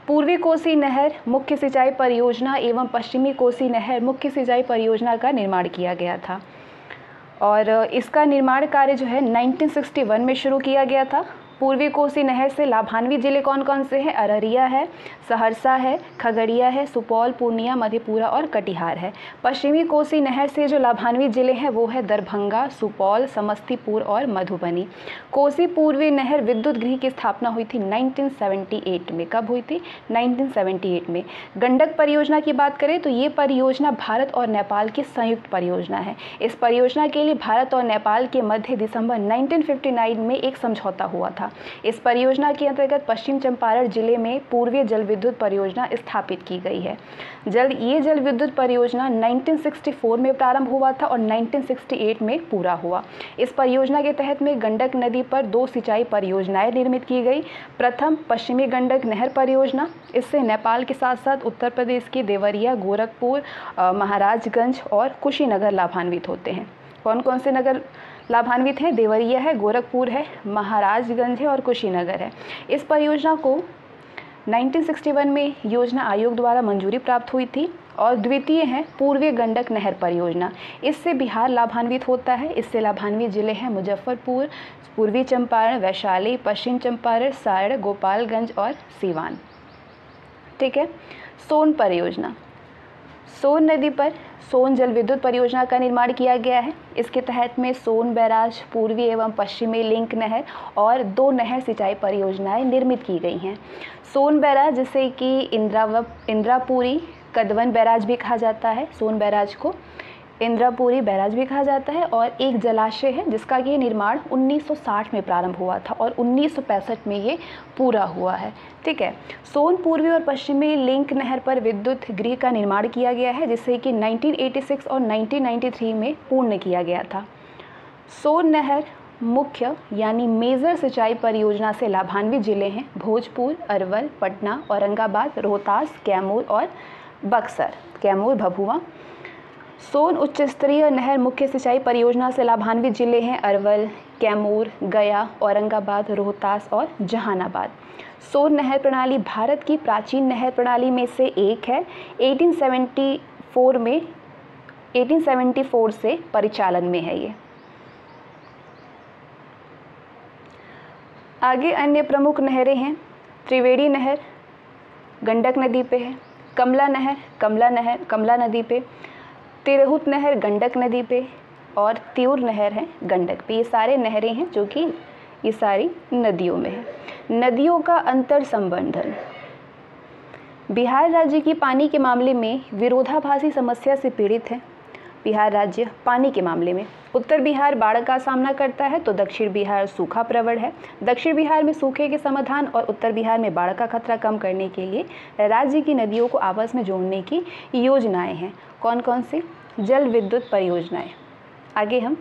पूर्वी कोसी नहर मुख्य सिंचाई परियोजना एवं पश्चिमी कोसी नहर मुख्य सिंचाई परियोजना का निर्माण किया गया था, और इसका निर्माण कार्य जो है 1961 में शुरू किया गया था। पूर्वी कोसी नहर से लाभान्वित जिले कौन कौन से हैं? अररिया है, सहरसा है, खगड़िया है, सुपौल, पूर्णिया, मधेपुरा और कटिहार है। पश्चिमी कोसी नहर से जो लाभान्वित जिले हैं वो है दरभंगा, सुपौल, समस्तीपुर और मधुबनी। कोसी पूर्वी नहर विद्युत गृह की स्थापना हुई थी 1978 में। कब हुई थी? 1978 में। गंडक परियोजना की बात करें तो ये परियोजना भारत और नेपाल की संयुक्त परियोजना है। इस परियोजना के लिए भारत और नेपाल के मध्य दिसंबर 1959 में एक समझौता हुआ था। इस परियोजना के अंतर्गत पश्चिम चंपारण जिले में पूर्वीय जल विद्युत परियोजना स्थापित की गई है। ये जल विद्युत परियोजना 1964 में प्रारंभ हुआ था और 1968 में पूरा हुआ। इस परियोजना के तहत में गंडक नदी पर 2 सिंचाई परियोजनाएं निर्मित की गई। प्रथम पश्चिमी गंडक नहर परियोजना, इससे नेपाल के साथ साथ उत्तर प्रदेश के देवरिया, गोरखपुर, महाराजगंज और कुशीनगर लाभान्वित होते हैं। कौन कौन से नगर लाभान्वित हैं? देवरिया है, गोरखपुर है, महाराजगंज है और कुशीनगर है। इस परियोजना को 1961 में योजना आयोग द्वारा मंजूरी प्राप्त हुई थी। और द्वितीय है पूर्वी गंडक नहर परियोजना, इससे बिहार लाभान्वित होता है। इससे लाभान्वित जिले हैं मुजफ्फरपुर, पूर्वी चंपारण, वैशाली, पश्चिम चंपारण, सारण, गोपालगंज और सीवान। ठीक है। सोन परियोजना, सोन नदी पर सोन जल विद्युत परियोजना का निर्माण किया गया है। इसके तहत में सोन बैराज, पूर्वी एवं पश्चिमी लिंक नहर और 2 नहर सिंचाई परियोजनाएं निर्मित की गई हैं। सोन बैराज, जिसे कि इंद्रापुरी कदवन बैराज भी कहा जाता है, सोन बैराज को इंद्रापुरी बैराज भी कहा जाता है, और एक जलाशय है जिसका ये निर्माण 1960 में प्रारंभ हुआ था और 1965 में ये पूरा हुआ है। ठीक है। सोन पूर्वी और पश्चिमी लिंक नहर पर विद्युत गृह का निर्माण किया गया है, जिसे कि 1986 और 1993 में पूर्ण किया गया था। सोन नहर मुख्य यानी मेजर सिंचाई परियोजना से लाभान्वित जिले हैं भोजपुर, अरवल, पटना, औरंगाबाद, रोहतास, कैमूर और बक्सर, कैमूर, भभुआ। सोन उच्च स्तरीय नहर मुख्य सिंचाई परियोजना से लाभान्वित जिले हैं अरवल, कैमूर, गया, औरंगाबाद, रोहतास और जहानाबाद। सोन नहर प्रणाली भारत की प्राचीन नहर प्रणाली में से एक है। 1874 में 1874 से परिचालन में है ये। आगे अन्य प्रमुख नहरें हैं। त्रिवेणी नहर गंडक नदी पे है, कमला नहर कमला नदी पे, तिरहुत नहर गंडक नदी पे, और त्यूर नहर है गंडक पे। ये सारे नहरें हैं जो कि ये सारी नदियों में है। नदियों का अंतर संबंधन। बिहार राज्य की पानी के मामले में विरोधाभासी समस्या से पीड़ित है। बिहार राज्य पानी के मामले में उत्तर बिहार बाढ़ का सामना करता है तो दक्षिण बिहार सूखा प्रवण है। दक्षिण बिहार में सूखे के समाधान और उत्तर बिहार में बाढ़ का खतरा कम करने के लिए राज्य की नदियों को आपस में जोड़ने की योजनाएं हैं। कौन कौन सी? जल विद्युत परियोजनाएं। आगे हम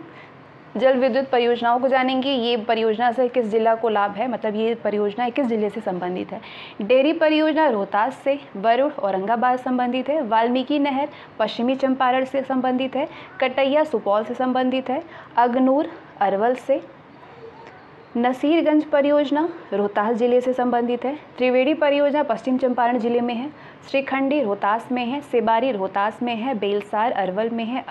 जल विद्युत परियोजनाओं को जानेंगे। ये परियोजना से किस जिला को लाभ है, मतलब ये परियोजना किस जिले से संबंधित है। डेयरी परियोजना रोहतास से, वरुण औरंगाबाद संबंधित है। वाल्मीकि नहर पश्चिमी चंपारण से संबंधित है। कटैया सुपौल से संबंधित है। अगनूर अरवल से। नसीरगंज परियोजना रोहतास जिले से संबंधित है। त्रिवेणी परियोजना पश्चिम चंपारण जिले में है। श्रीखंडी रोहतास में है। सेबारी रोहतास में है। बेलसार अरवल में है।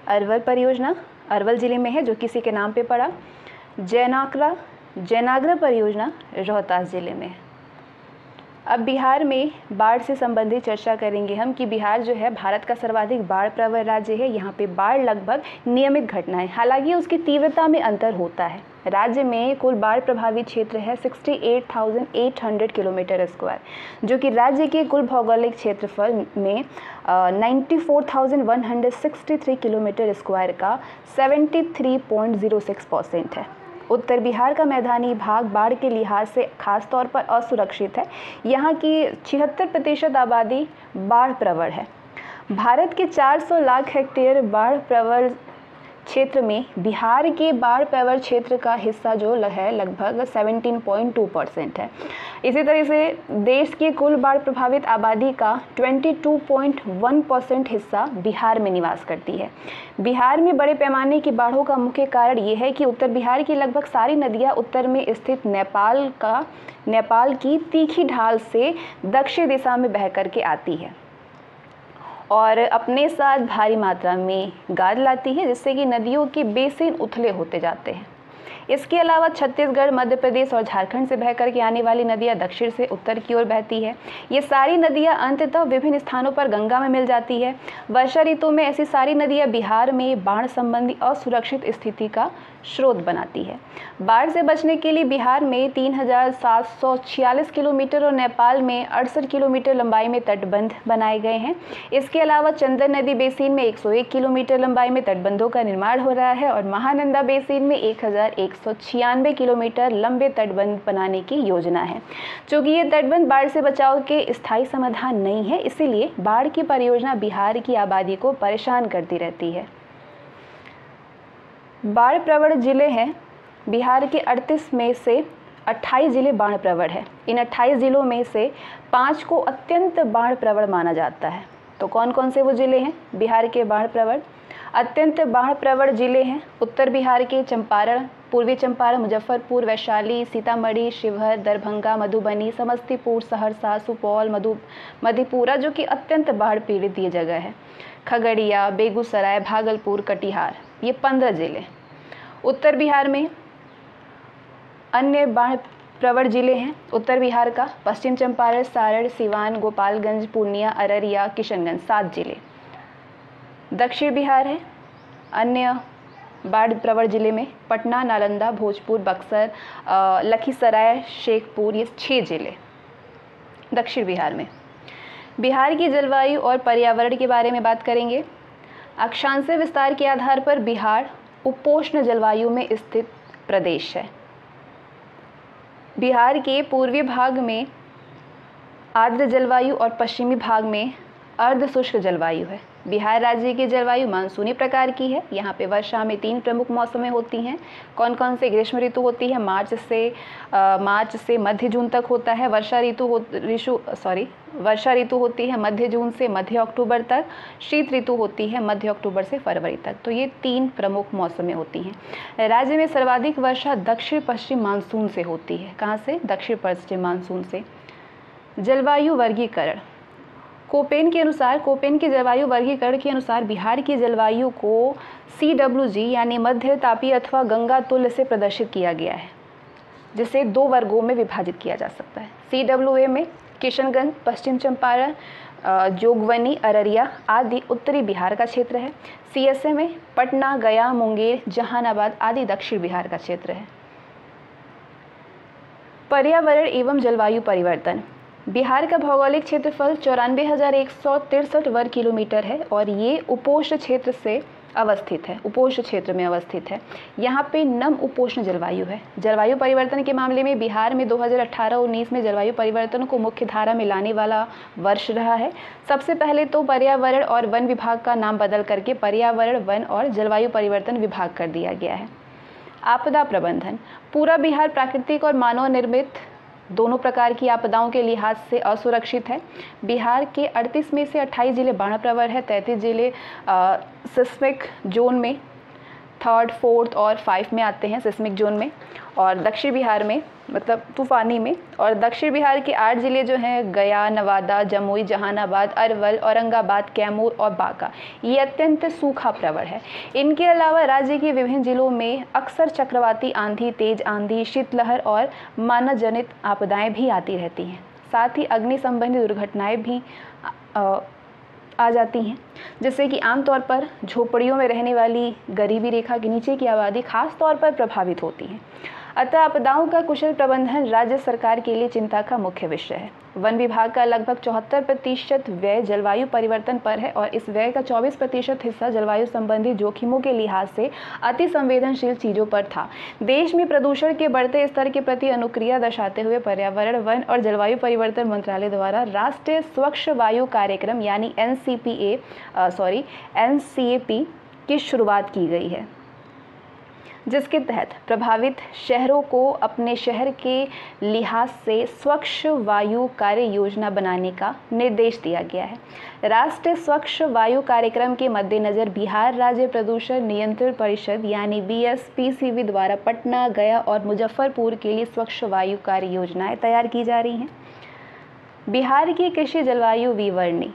अरवल परियोजना अरवल जिले में है जो किसी के नाम पे पड़ा। जैनागरा परियोजना रोहतास जिले में है। अब बिहार में बाढ़ से संबंधित चर्चा करेंगे हम कि बिहार जो है भारत का सर्वाधिक बाढ़ प्रवण राज्य है। यहाँ पे बाढ़ लगभग नियमित घटना है, हालांकि उसकी तीव्रता में अंतर होता है। राज्य में कुल बाढ़ प्रभावित क्षेत्र है 68,800 किलोमीटर स्क्वायर, जो कि राज्य के कुल भौगोलिक क्षेत्रफल में 94,163 किलोमीटर स्क्वायर का 73.06% है। उत्तर बिहार का मैदानी भाग बाढ़ के लिहाज से खास तौर पर असुरक्षित है। यहाँ की 76% आबादी बाढ़ प्रवण है। भारत के 400 लाख हेक्टेयर बाढ़ प्रवण क्षेत्र में बिहार के बाढ़ प्रवण क्षेत्र का हिस्सा जो है लगभग 17.2% है। इसी तरह से देश की कुल बाढ़ प्रभावित आबादी का 22.1% हिस्सा बिहार में निवास करती है। बिहार में बड़े पैमाने की बाढ़ों का मुख्य कारण ये है कि उत्तर बिहार की लगभग सारी नदियाँ उत्तर में स्थित नेपाल की तीखी ढाल से दक्षिण दिशा में बह करके आती है और अपने साथ भारी मात्रा में गाद लाती है, जिससे कि नदियों के बेसिन उथले होते जाते हैं। इसके अलावा छत्तीसगढ़, मध्य प्रदेश और झारखंड से बह करके आने वाली नदियां दक्षिण से उत्तर की ओर बहती है। ये सारी नदियां अंततः विभिन्न स्थानों पर गंगा में मिल जाती है। वर्षा ऋतु में ऐसी सारी नदियां बिहार में बाढ़ संबंधी असुरक्षित स्थिति का स्रोत बनाती है। बाढ़ से बचने के लिए बिहार में 3,746 किलोमीटर और नेपाल में 68 किलोमीटर लंबाई में तटबंध बनाए गए हैं। इसके अलावा चंदन नदी बेसिन में 101 किलोमीटर लंबाई में तटबंधों का निर्माण हो रहा है और महानंदा बेसिन में 1,196 किलोमीटर लंबे तटबंध बनाने की योजना है। चूँकि ये तटबंध बाढ़ से बचाव के स्थायी समाधान नहीं है, इसीलिए बाढ़ की परियोजना बिहार की आबादी को परेशान करती रहती है। बाढ़ प्रवण जिले हैं। बिहार के 38 में से 28 जिले बाढ़ प्रवण है। इन 28 जिलों में से 5 को अत्यंत बाढ़ प्रवण माना जाता है। तो कौन कौन से वो जिले हैं बिहार के बाढ़ प्रवण? अत्यंत बाढ़ प्रवण जिले हैं उत्तर बिहार के चंपारण, पूर्वी चंपारण, मुजफ्फरपुर, वैशाली, सीतामढ़ी, शिवहर, दरभंगा, मधुबनी, समस्तीपुर, सहरसा, सुपौल, मधेपुरा, जो कि अत्यंत बाढ़ पीड़ित ये जगह है। खगड़िया, बेगूसराय, भागलपुर, कटिहार, ये 15 जिले। उत्तर बिहार में अन्य बाढ़ प्रवण जिले हैं उत्तर बिहार का पश्चिम चंपारण, सारण, सिवान, गोपालगंज, पूर्णिया, अररिया, किशनगंज, 7 जिले। दक्षिण बिहार है अन्य बाढ़ प्रवण जिले में पटना, नालंदा, भोजपुर, बक्सर, लखीसराय, शेखपुर, ये 6 जिले दक्षिण बिहार में। बिहार की जलवायु और पर्यावरण के बारे में बात करेंगे। अक्षांशीय विस्तार के आधार पर बिहार उपोष्ण जलवायु में स्थित प्रदेश है। बिहार के पूर्वी भाग में आर्द्र जलवायु और पश्चिमी भाग में अर्ध शुष्क जलवायु है। बिहार राज्य की जलवायु मानसूनी प्रकार की है। यहाँ पे वर्षा में 3 प्रमुख मौसमें होती हैं। कौन कौन से? ग्रीष्म ऋतु होती है, मार्च से मध्य जून तक होता है। वर्षा ऋतु होती है मध्य जून से मध्य अक्टूबर तक। शीत ऋतु होती है मध्य अक्टूबर से फरवरी तक। तो ये 3 प्रमुख मौसमें होती हैं। राज्य में सर्वाधिक वर्षा दक्षिण पश्चिम मानसून से होती है। कहाँ से? दक्षिण पश्चिम मानसून से। जलवायु वर्गीकरण। कोपेन के जलवायु वर्गीकरण के अनुसार बिहार की जलवायु को CWG यानी मध्य तापीय अथवा गंगा तुल्य से प्रदर्शित किया गया है, जिसे 2 वर्गों में विभाजित किया जा सकता है। CWA में किशनगंज, पश्चिम चंपारण, जोगबनी, अररिया आदि उत्तरी बिहार का क्षेत्र है। CSA में पटना, गया, मुंगेर, जहानाबाद आदि दक्षिण बिहार का क्षेत्र है। पर्यावरण एवं जलवायु परिवर्तन। बिहार का भौगोलिक क्षेत्रफल 94,163 वर्ग किलोमीटर है और ये उपोष्ण क्षेत्र में अवस्थित है। यहाँ पे नम उपोष्ण जलवायु है। जलवायु परिवर्तन के मामले में बिहार में 2018-19 में जलवायु परिवर्तन को मुख्य धारा में लाने वाला वर्ष रहा है। सबसे पहले तो पर्यावरण और वन विभाग का नाम बदल करके पर्यावरण, वन और जलवायु परिवर्तन विभाग कर दिया गया है। आपदा प्रबंधन। पूरा बिहार प्राकृतिक और मानव निर्मित दोनों प्रकार की आपदाओं के लिहाज से असुरक्षित है। बिहार के 38 में से 28 जिले बाढ़ प्रवण है, 33 जिले सिस्मिक जोन में 3rd, 4th और 5 में आते हैं सिस्मिक जोन में, और दक्षिण बिहार में मतलब तूफानी में। और दक्षिण बिहार के 8 जिले जो हैं गया, नवादा, जमुई, जहानाबाद, अरवल, औरंगाबाद, कैमूर और बांका, ये अत्यंत सूखा प्रवण है। इनके अलावा राज्य के विभिन्न जिलों में अक्सर चक्रवाती आंधी, तेज आंधी, शीतलहर और मानव जनित आपदाएं भी आती रहती हैं। साथ ही अग्नि संबंधी दुर्घटनाएं भी आ जाती हैं, जिससे कि आमतौर पर झोपड़ियों में रहने वाली गरीबी रेखा के नीचे की आबादी खास तौर पर प्रभावित होती है। अतः आपदाओं का कुशल प्रबंधन राज्य सरकार के लिए चिंता का मुख्य विषय है। वन विभाग का लगभग 74% व्यय जलवायु परिवर्तन पर है और इस व्यय का 24% हिस्सा जलवायु संबंधी जोखिमों के लिहाज से अति संवेदनशील चीज़ों पर था। देश में प्रदूषण के बढ़ते स्तर के प्रति अनुक्रिया दर्शाते हुए पर्यावरण, वन और जलवायु परिवर्तन मंत्रालय द्वारा राष्ट्रीय स्वच्छ वायु कार्यक्रम यानी NCAP की शुरुआत की गई है, जिसके तहत प्रभावित शहरों को अपने शहर के लिहाज से स्वच्छ वायु कार्य योजना बनाने का निर्देश दिया गया है। राष्ट्रीय स्वच्छ वायु कार्यक्रम के मद्देनज़र बिहार राज्य प्रदूषण नियंत्रण परिषद यानी BSPCB द्वारा पटना, गया और मुजफ्फरपुर के लिए स्वच्छ वायु कार्य योजनाएं तैयार की जा रही हैं। बिहार की कृषि जलवायु विवरणी।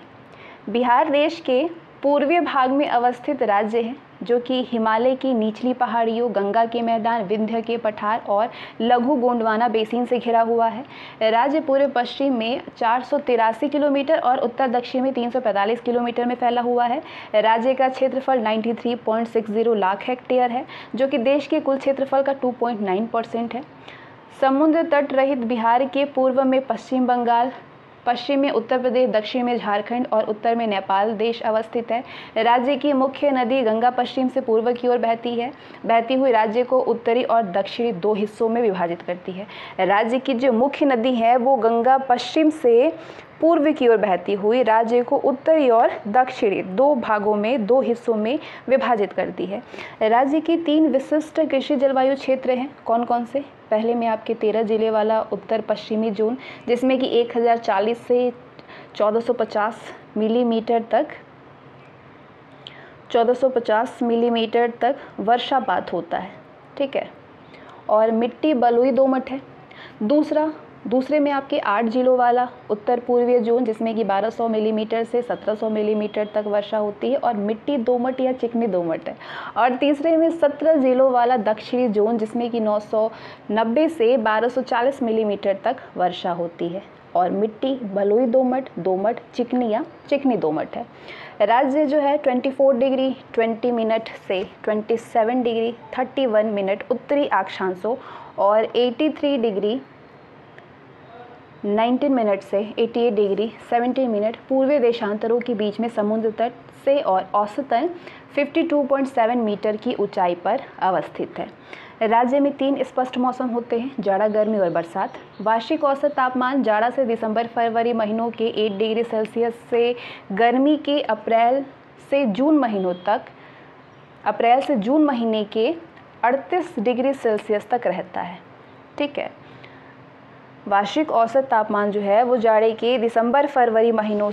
बिहार देश के पूर्वी भाग में अवस्थित राज्य है, जो कि हिमालय की निचली पहाड़ियों, गंगा के मैदान, विंध्य के पठार और लघु गोंडवाना बेसिन से घिरा हुआ है। राज्य पूर्व पश्चिम में 483 किलोमीटर और उत्तर दक्षिण में 345 किलोमीटर में फैला हुआ है। राज्य का क्षेत्रफल 93.60 लाख हेक्टेयर है, जो कि देश के कुल क्षेत्रफल का 2.9% है। समुद्र तट रहित बिहार के पूर्व में पश्चिम बंगाल, पश्चिम में उत्तर प्रदेश, दक्षिण में झारखंड और उत्तर में नेपाल देश अवस्थित है। राज्य की मुख्य नदी गंगा पश्चिम से पूर्व की ओर बहती हुई राज्य को उत्तरी और दक्षिणी 2 हिस्सों में विभाजित करती है। राज्य की जो मुख्य नदी है वो गंगा पश्चिम से पूर्व की ओर बहती हुई राज्य को उत्तरी और दक्षिणी 2 भागों में 2 हिस्सों में विभाजित करती है। राज्य की 3 विशिष्ट कृषि जलवायु क्षेत्र हैं। कौन कौन से? पहले में आपके 13 जिले वाला उत्तर पश्चिमी जोन, जिसमें कि 1040 से 1450 मिलीमीटर तक वर्षापात होता है, ठीक है, और मिट्टी बलुई दोमट है। दूसरे में आपके 8 जिलों वाला उत्तर पूर्वीय जोन, जिसमें कि 1200 मिलीमीटर से 1700 मिलीमीटर तक वर्षा होती है और मिट्टी दोमट या चिकनी दोमट है। और तीसरे में 17 जिलों वाला दक्षिणी जोन, जिसमें कि 990 से 1240 मिलीमीटर तक वर्षा होती है और मिट्टी बलुई दोमट, चिकनी या चिकनी दोमट है। राज्य जो है 24 डिग्री 20 मिनट से 27 डिग्री 31 मिनट उत्तरी अक्षांशों और 83 डिग्री 19 मिनट से 88 डिग्री 17 मिनट पूर्वी देशांतरों के बीच में समुद्र तट से और औसतन 52.7 मीटर की ऊंचाई पर अवस्थित है। राज्य में 3 स्पष्ट मौसम होते हैं, जाड़ा, गर्मी और बरसात। वार्षिक औसत तापमान जाड़ा से दिसंबर फरवरी महीनों के 8 डिग्री सेल्सियस से गर्मी के अप्रैल से जून महीने के 38 डिग्री सेल्सियस तक रहता है, ठीक है। वार्षिक औसत तापमान जो है वो जाड़े के दिसंबर फरवरी महीनों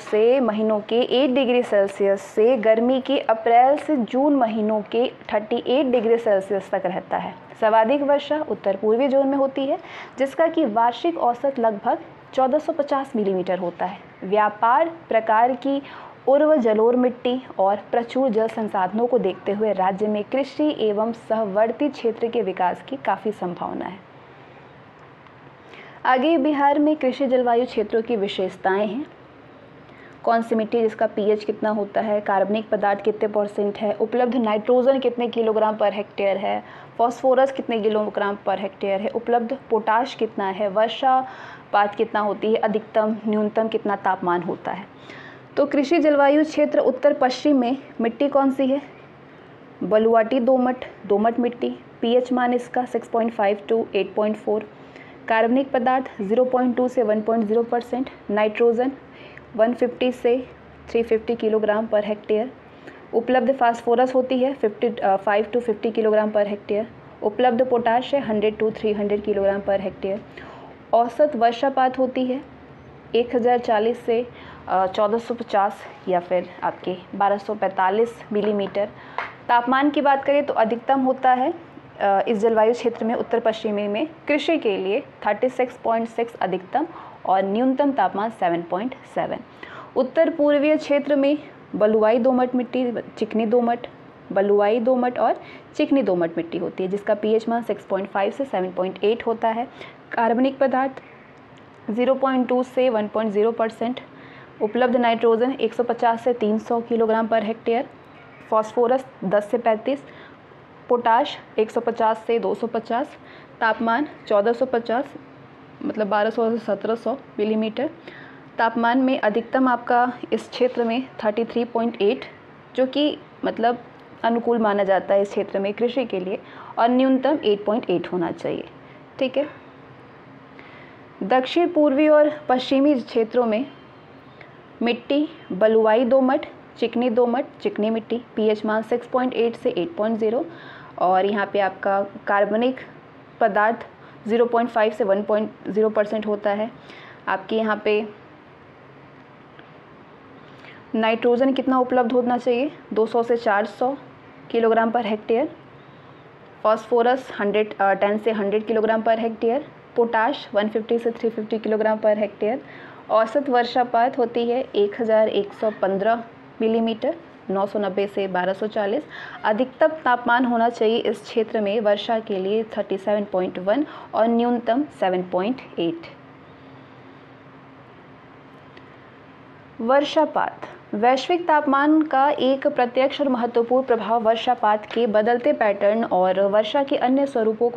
के 8 डिग्री सेल्सियस से गर्मी के अप्रैल से जून महीनों के 38 डिग्री सेल्सियस तक रहता है। सर्वाधिक वर्षा उत्तर पूर्वी जोन में होती है, जिसका कि वार्षिक औसत लगभग 1450 मिलीमीटर होता है। व्यापार प्रकार की उर्वर जलोढ़ मिट्टी और प्रचुर जल संसाधनों को देखते हुए राज्य में कृषि एवं सहवर्ती क्षेत्र के विकास की काफ़ी संभावना है। आगे बिहार में कृषि जलवायु क्षेत्रों की विशेषताएं हैं। कौन सी मिट्टी जिसका पीएच कितना होता है, कार्बनिक पदार्थ कितने % है, उपलब्ध नाइट्रोजन कितने किलोग्राम पर हेक्टेयर है, फॉस्फोरस कितने किलोग्राम पर हेक्टेयर है, उपलब्ध पोटाश कितना है, वर्षापात कितना होती है, अधिकतम न्यूनतम कितना तापमान होता है। तो कृषि जलवायु क्षेत्र उत्तर पश्चिम में मिट्टी कौन सी है? बलुआटी दोमट मिट्टी, पीएच मान इसका 6.5 to 8.4, कार्बनिक पदार्थ 0.2 से 1.0%, नाइट्रोजन 150 से 350 किलोग्राम पर हेक्टेयर, उपलब्ध फास्फोरस होती है 5 to 50 किलोग्राम पर हेक्टेयर, उपलब्ध पोटाश है 100 to 300 किलोग्राम पर हेक्टेयर। औसत वर्षापात होती है 1040 से 1450 या फिर आपके 1245 मिलीमीटर। तापमान की बात करें तो अधिकतम होता है इस जलवायु क्षेत्र में उत्तर पश्चिमी में कृषि के लिए 36.6 अधिकतम और न्यूनतम तापमान 7.7। उत्तर पूर्वीय क्षेत्र में बलुआई दोमट मिट्टी, बलुआई दोमट और चिकनी दोमट मिट्टी होती है, जिसका पीएच मान 6.5 से 7.8 होता है। कार्बनिक पदार्थ 0.2 से 1.0%, उपलब्ध नाइट्रोजन 150 से 300 किलोग्राम पर हेक्टेयर, फॉस्फोरस 10 से 35, पोटाश 150 से 250, तापमान 1450 मतलब 1200 से 1700 मिलीमीटर। तापमान में अधिकतम आपका इस क्षेत्र में 33.8 जो कि मतलब अनुकूल माना जाता है इस क्षेत्र में कृषि के लिए, और न्यूनतम 8.8 होना चाहिए। ठीक है। दक्षिण पूर्वी और पश्चिमी क्षेत्रों में मिट्टी बलुआई दोमट, चिकनी मिट्टी, पीएच मान 6.8 से 8.0, और यहाँ पे आपका कार्बनिक पदार्थ 0.5 से 1.0% होता है। आपके यहाँ पे नाइट्रोजन कितना उपलब्ध होना चाहिए? 200 से 400 किलोग्राम पर हेक्टेयर, फॉस्फोरस 10 से 100 किलोग्राम पर हेक्टेयर, पोटाश 150 से 350 किलोग्राम पर हेक्टेयर। औसत वर्षापात होती है 1115 मिलीमीटर, 990 से 1240। अधिकतम तापमान होना चाहिए इस क्षेत्र में वर्षा के लिए 37.1 और न्यूनतम 7.8। वर्षापात वैश्विक तापमान का एक प्रत्यक्ष और महत्वपूर्ण प्रभाव वर्षापात के बदलते पैटर्न और वर्षा के अन्य स्वरूपों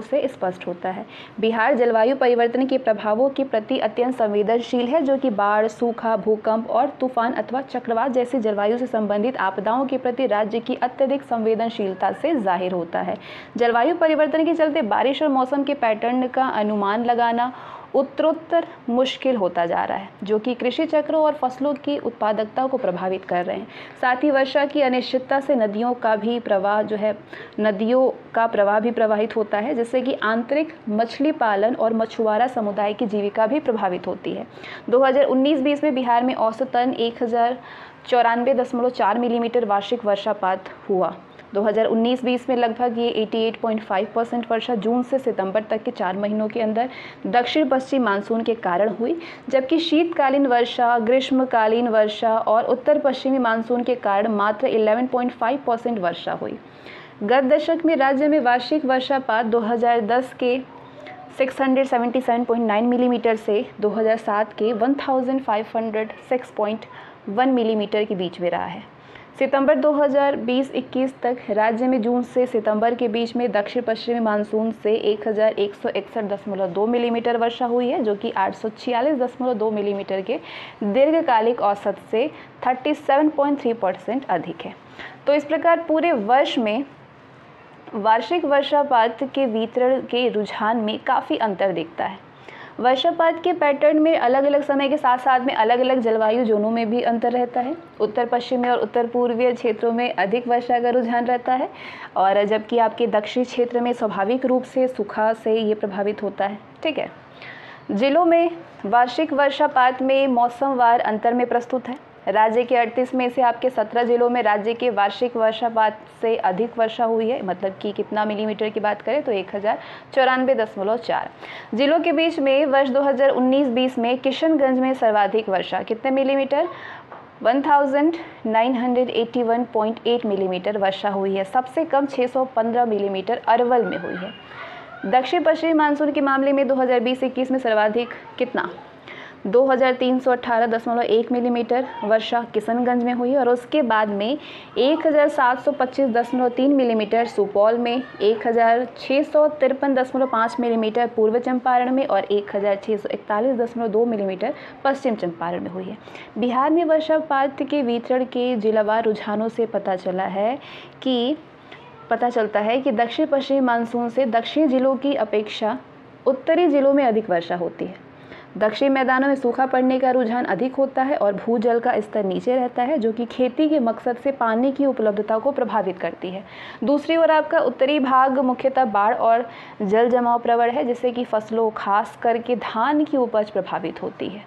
से स्पष्ट होता है। बिहार जलवायु परिवर्तन के प्रभावों के प्रति अत्यंत संवेदनशील है, जो कि बाढ़, सूखा, भूकंप और तूफान अथवा चक्रवात जैसी जलवायु से संबंधित आपदाओं के प्रति राज्य की अत्यधिक संवेदनशीलता से जाहिर होता है। जलवायु परिवर्तन के चलते बारिश और मौसम के पैटर्न का अनुमान लगाना उत्तरोत्तर मुश्किल होता जा रहा है, जो कि कृषि चक्रों और फसलों की उत्पादकता को प्रभावित कर रहे हैं। साथ ही वर्षा की अनिश्चितता से नदियों का प्रवाह भी प्रभावित होता है, जिससे कि आंतरिक मछली पालन और मछुआरा समुदाय की जीविका भी प्रभावित होती है। 2019-20 में बिहार में औसतन 1094.4 मिलीमीटर वार्षिक वर्षापात हुआ। 2019-20 में लगभग ये 88.5% वर्षा जून से सितंबर तक के 4 महीनों के अंदर दक्षिण पश्चिम मानसून के कारण हुई, जबकि शीतकालीन वर्षा, ग्रीष्मकालीन वर्षा और उत्तर पश्चिमी मानसून के कारण मात्र 11.5% वर्षा हुई। गत दशक में राज्य में वार्षिक वर्षापात 2010 के 677.9 मिलीमीटर से 2007 के 1506.1 मिलीमीटर के बीच में रहा है। सितंबर 2020-21 तक राज्य में जून से सितंबर के बीच में दक्षिण पश्चिमी मानसून से 1161.2 मिलीमीटर वर्षा हुई है, जो कि 846.2 मिलीमीटर के दीर्घकालिक औसत से 37.3% अधिक है। तो इस प्रकार पूरे वर्ष में वार्षिक वर्षापात के वितरण के रुझान में काफ़ी अंतर दिखता है। वर्षापात के पैटर्न में अलग अलग समय के साथ साथ में अलग अलग जलवायु जोनों में भी अंतर रहता है। उत्तर पश्चिमी और उत्तर पूर्वीय क्षेत्रों में अधिक वर्षा का रुझान रहता है, और जबकि आपके दक्षिणी क्षेत्र में स्वाभाविक रूप से सूखा से ये प्रभावित होता है। ठीक है, जिलों में वार्षिक वर्षापात में मौसमवार अंतर में प्रस्तुत है। राज्य के 38 में से आपके 17 जिलों में राज्य के वार्षिक वर्षापात से अधिक वर्षा हुई है, मतलब कि कितना मिलीमीटर की बात करें तो 1094.4। जिलों के बीच में वर्ष 2019-20 में किशनगंज में सर्वाधिक वर्षा कितने मिलीमीटर, 1981.8 मिलीमीटर वर्षा हुई है। सबसे कम 615 मिलीमीटर अरवल में हुई है। दक्षिण पश्चिमी मानसून के मामले में 2020-21 में सर्वाधिक कितना, 2318.1 मिलीमीटर वर्षा किशनगंज में हुई, और उसके बाद में 1725.3 मिलीमीटर सुपौल में, 1653.5 मिलीमीटर पूर्व चंपारण में और 1641.2 मिलीमीटर पश्चिम चंपारण में हुई है। बिहार में वर्षापात के वितरण के जिलावार रुझानों से पता चलता है कि दक्षिण पश्चिमी मानसून से दक्षिणी जिलों की अपेक्षा उत्तरी जिलों में अधिक वर्षा होती है। दक्षिणी मैदानों में सूखा पड़ने का रुझान अधिक होता है और भूजल का स्तर नीचे रहता है, जो कि खेती के मकसद से पानी की उपलब्धता को प्रभावित करती है। दूसरी ओर आपका उत्तरी भाग मुख्यतः बाढ़ और जल जमाव प्रवण है, जिससे कि फसलों खास करके धान की उपज प्रभावित होती है।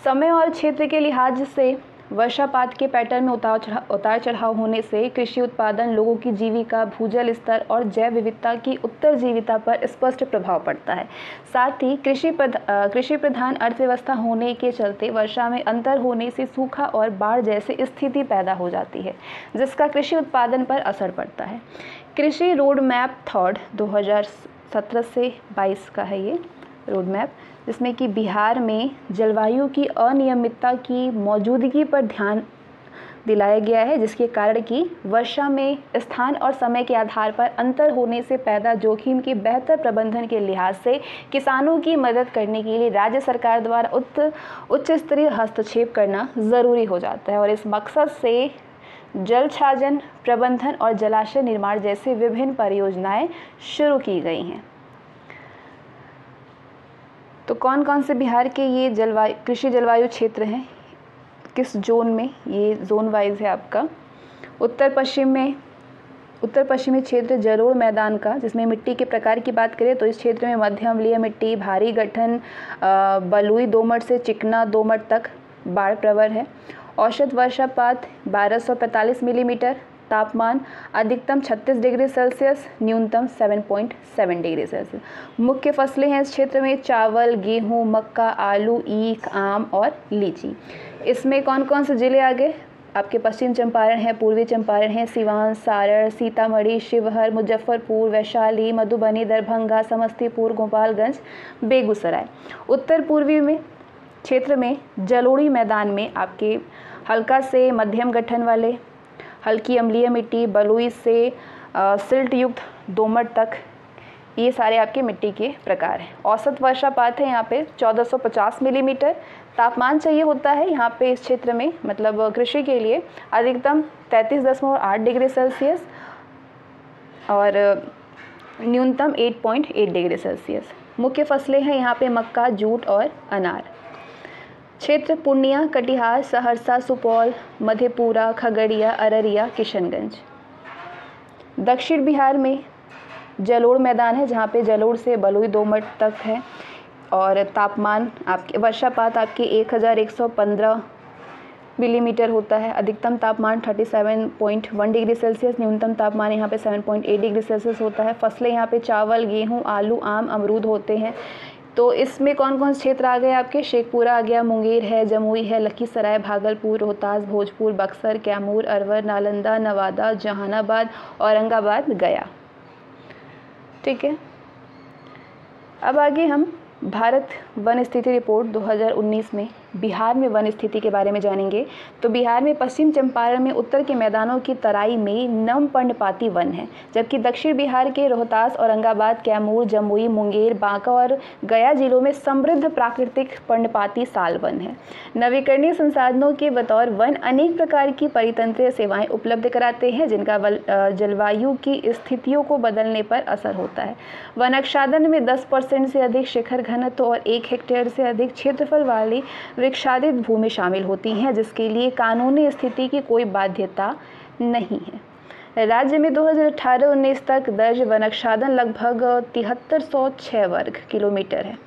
समय और क्षेत्र के लिहाज से वर्षापात के पैटर्न में उतार चढ़ाव होने से कृषि उत्पादन, लोगों की जीविका, भूजल स्तर और जैव विविधता की उत्तरजीविता पर स्पष्ट प्रभाव पड़ता है। साथ ही कृषि प्रधान अर्थव्यवस्था होने के चलते वर्षा में अंतर होने से सूखा और बाढ़ जैसी स्थिति पैदा हो जाती है, जिसका कृषि उत्पादन पर असर पड़ता है। कृषि रोड मैप थर्ड 2017 से 22 का है ये रोड मैप, जिसमें कि बिहार में जलवायु की अनियमितता की मौजूदगी पर ध्यान दिलाया गया है, जिसके कारण कि वर्षा में स्थान और समय के आधार पर अंतर होने से पैदा जोखिम के बेहतर प्रबंधन के लिहाज से किसानों की मदद करने के लिए राज्य सरकार द्वारा उच्च स्तरीय हस्तक्षेप करना ज़रूरी हो जाता है, और इस मकसद से जल छाजन प्रबंधन और जलाशय निर्माण जैसी विभिन्न परियोजनाएं शुरू की गई हैं। तो कौन कौन से बिहार के ये कृषि जलवायु क्षेत्र हैं, किस जोन में, ये जोन वाइज है आपका। उत्तर पश्चिमी क्षेत्र जलोढ़ मैदान का, जिसमें मिट्टी के प्रकार की बात करें तो इस क्षेत्र में मध्यम अम्लीय मिट्टी, भारी गठन, बलुई दोमट से चिकना दोमट तक बाढ़ प्रवण है। औसत वर्षापात 1245 मिलीमीटर, तापमान अधिकतम 36 डिग्री सेल्सियस, न्यूनतम 7.7 डिग्री सेल्सियस। मुख्य फसलें हैं इस क्षेत्र में चावल, गेहूं, मक्का, आलू, ईख, आम और लीची। इसमें कौन कौन से जिले आ गए आपके, पश्चिम चंपारण है, पूर्वी चंपारण है, सिवान, सारण, सीतामढ़ी, शिवहर, मुजफ्फरपुर, वैशाली, मधुबनी, दरभंगा, समस्तीपुर, गोपालगंज, बेगूसराय। उत्तर पूर्वी में क्षेत्र में जलोढ़ी मैदान में आपके हल्का से मध्यम गठन वाले, हल्की अम्लीय मिट्टी, बलुई से सिल्ट युक्त दोमट तक, ये सारे आपके मिट्टी के प्रकार हैं। औसत वर्षापात है यहाँ पे 1450 मिलीमीटर। तापमान चाहिए होता है यहाँ पे इस क्षेत्र में, मतलब कृषि के लिए, अधिकतम 33.8 डिग्री सेल्सियस और न्यूनतम 8.8 डिग्री सेल्सियस। मुख्य फसलें हैं यहाँ पे मक्का, जूट और अनार। क्षेत्र पूर्णिया, कटिहार, सहरसा, सुपौल, मधेपुरा, खगड़िया, अररिया, किशनगंज। दक्षिण बिहार में जलोढ़ मैदान है, जहाँ पे जलोढ़ से बलुई दोमट तक है, और तापमान आपके वर्षापात आपके 1115 मिलीमीटर होता है। अधिकतम तापमान 37.1 डिग्री सेल्सियस, न्यूनतम तापमान यहाँ पे 7.8 डिग्री सेल्सियस होता है। फसलें यहाँ पे चावल, गेहूँ, आलू, आम, अमरूद होते हैं। तो इसमें कौन कौन से क्षेत्र आ गए आपके, शेखपुरा आ गया, मुंगेर है, जमुई है, लखीसराय, भागलपुर, रोहतास, भोजपुर, बक्सर, कैमूर, अरवल, नालंदा, नवादा, जहानाबाद, औरंगाबाद, गया। ठीक है, अब आगे हम भारत वन स्थिति रिपोर्ट 2019 में बिहार में वन स्थिति के बारे में जानेंगे तो बिहार में पश्चिम चंपारण में उत्तर के मैदानों की तराई में नम पर्णपाती वन है, जबकि दक्षिण बिहार के रोहतास, औरंगाबाद, कैमूर, जमुई, मुंगेर, बांका और गया जिलों में समृद्ध प्राकृतिक पर्णपाती साल वन है। नवीकरणीय संसाधनों के बतौर वन अनेक प्रकार की परितंत्रीय सेवाएं उपलब्ध कराते हैं, जिनका जलवायु की स्थितियों को बदलने पर असर होता है। वन आच्छादन में 10% से अधिक शिखर घनत्व और 1 हेक्टेयर से अधिक क्षेत्रफल वाली वृक्षादित भूमि शामिल होती हैं, जिसके लिए कानूनी स्थिति की कोई बाध्यता नहीं है। राज्य में 2018-19 तक दर्ज वन आच्छादन लगभग 7306 वर्ग किलोमीटर है,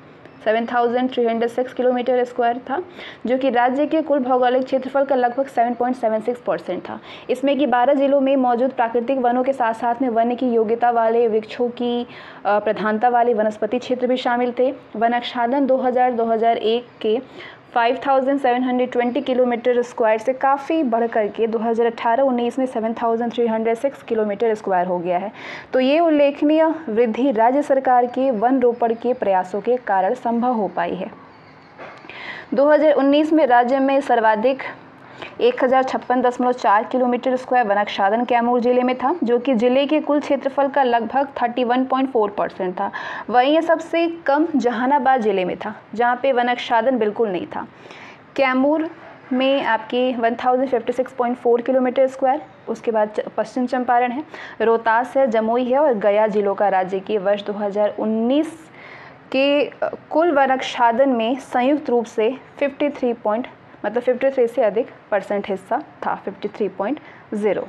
7306 किलोमीटर स्क्वायर था, जो कि राज्य के कुल भौगोलिक क्षेत्रफल का लगभग 7.76% था। इसमें कि 12 जिलों में मौजूद प्राकृतिक वनों के साथ साथ में वन्य की योग्यता वाले वृक्षों की प्रधानता वाले वनस्पति क्षेत्र भी शामिल थे। वन आच्छादन 2000-2001 के 5720 किलोमीटर स्क्वायर से काफ़ी बढ़ करके 2018-19 में 7306 किलोमीटर स्क्वायर हो गया है। तो ये उल्लेखनीय वृद्धि राज्य सरकार के वन रोपण के प्रयासों के कारण संभव हो पाई है। 2019 में राज्य में सर्वाधिक 1056.4 किलोमीटर स्क्वायर वन आच्छादन कैमूर जिले में था, जो कि जिले के कुल क्षेत्रफल का लगभग 31.4% था। वहीं ये सबसे कम जहानाबाद जिले में था, जहां पे वन आच्छादन बिल्कुल नहीं था। कैमूर में आपके 1056.4 किलोमीटर स्क्वायर, उसके बाद पश्चिम चंपारण है, रोहतास है, जमुई है और गया जिलों का राज्य के वर्ष 2019 के कुल वन आच्छादन में संयुक्त रूप से 53 से अधिक % हिस्सा था, 53.0।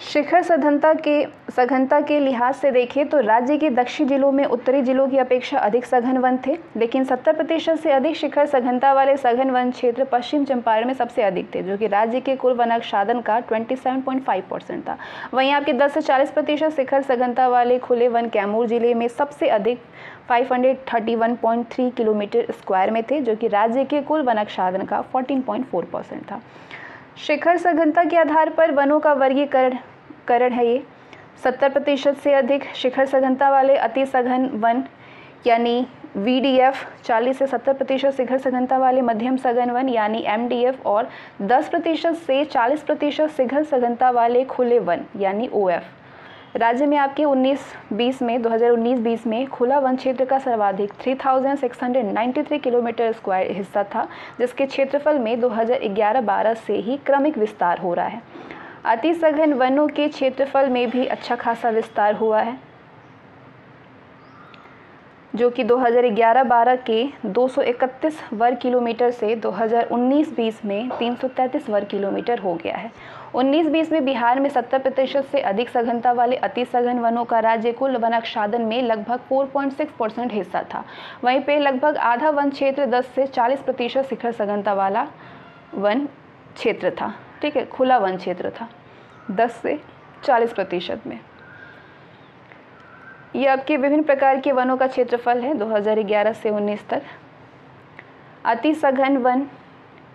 शिखर सघनता के लिहाज से देखें तो राज्य के दक्षिणी जिलों में उत्तरी जिलों की अपेक्षा अधिक सघन वन थे, लेकिन 70% से अधिक शिखर सघनता वाले सघन वन क्षेत्र पश्चिम चंपारण में सबसे अधिक थे, जो कि राज्य के कुल वन आच्छादन का 27.5% था। वहीं आपके 10 से 40% शिखर सघनता वाले खुले वन कैमूर जिले में सबसे अधिक 531.3 किलोमीटर स्क्वायर में थे, जो कि राज्य के कुल वन आच्छादन का 14.4% था। शिखर सघनता के आधार पर वनों का वर्गीकरण है ये 70% से अधिक शिखर सघनता वाले अति सघन वन यानी VDF, 40 से 70% शिखर सघनता वाले मध्यम सघन वन यानी MDF और 10% से 40% शिखर सघनता वाले खुले वन यानी OF। राज्य में आपके 2019-20 में खुला वन क्षेत्र का सर्वाधिक 3693 किलोमीटर स्क्वायर हिस्सा था, जिसके क्षेत्रफल में 2011-12 से ही क्रमिक विस्तार हो रहा है। अति सघन वनों के क्षेत्रफल में भी अच्छा खासा विस्तार हुआ है, जो कि 2011-12 के 231 वर्ग किलोमीटर से 2019-20 में 333 वर्ग किलोमीटर हो गया है। 19-20 में बिहार में 70% से अधिक सघनता वाले अति सघन वनों का राज्य कुल वन आच्छादन में लगभग 4.6% हिस्सा था। वहीं पे लगभग आधा वन क्षेत्र 10 से 40% शिखर सघनता वाला वन क्षेत्र था। ठीक है, खुला वन क्षेत्र था 10 से 40% में। ये आपके विभिन्न प्रकार के वनों का क्षेत्रफल है 2011 से 19 तक। अति सघन वन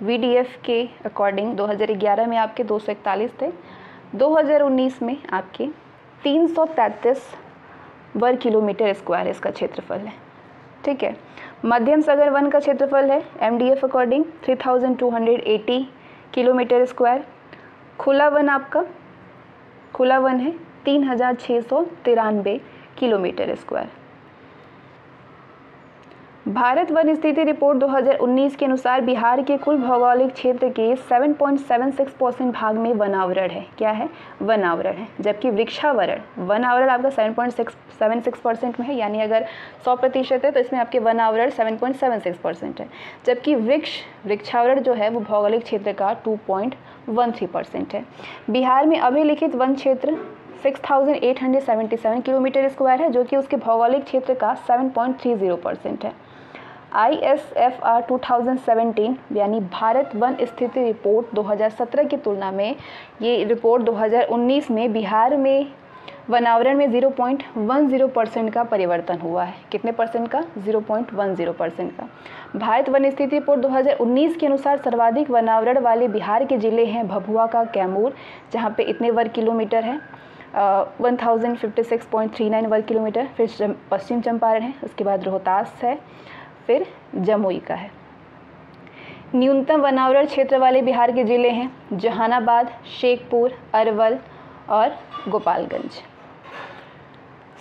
VDF के अकॉर्डिंग 2011 में आपके 241 थे, 2019 में आपके 333 वर्ग किलोमीटर स्क्वायर इसका क्षेत्रफल है। ठीक है, मध्यम सघन वन का क्षेत्रफल है MDF अकॉर्डिंग 3280 किलोमीटर स्क्वायर। खुला वन आपका खुला वन है 3693 किलोमीटर स्क्वायर। भारत वन स्थिति रिपोर्ट 2019 के अनुसार बिहार के कुल भौगोलिक क्षेत्र के 7.76% भाग में वनावरण है। क्या है? वनावरण है। जबकि वनावरण आपका 7.76% में है, यानी अगर 100% है तो इसमें आपके वनावरण 7.76% है। जबकि वृक्षावरण जो है वो भौगोलिक क्षेत्र का 2.13% है। बिहार में अभिलिखित वन क्षेत्र 6877 किलोमीटर स्क्वायर है, जो कि उसके भौगोलिक क्षेत्र का 7.30% है। ISFR 2017 यानी भारत वन स्थिति रिपोर्ट 2017 की तुलना में ये रिपोर्ट 2019 में बिहार में वनावरण में 0.10% का परिवर्तन हुआ है। कितने परसेंट का? 0.10% का। भारत वन स्थिति रिपोर्ट 2019 के अनुसार सर्वाधिक वनावरण वाले बिहार के जिले हैं भभुआ का कैमूर, जहाँ पे इतने वर्ग किलोमीटर है 1056.39 वर्ग किलोमीटर। फिर पश्चिम चंपारण है, उसके बाद रोहतास है फिर जमुई का है। न्यूनतम वनावरण क्षेत्र वाले बिहार के ज़िले हैं जहानाबाद, शेखपुर, अरवल और गोपालगंज।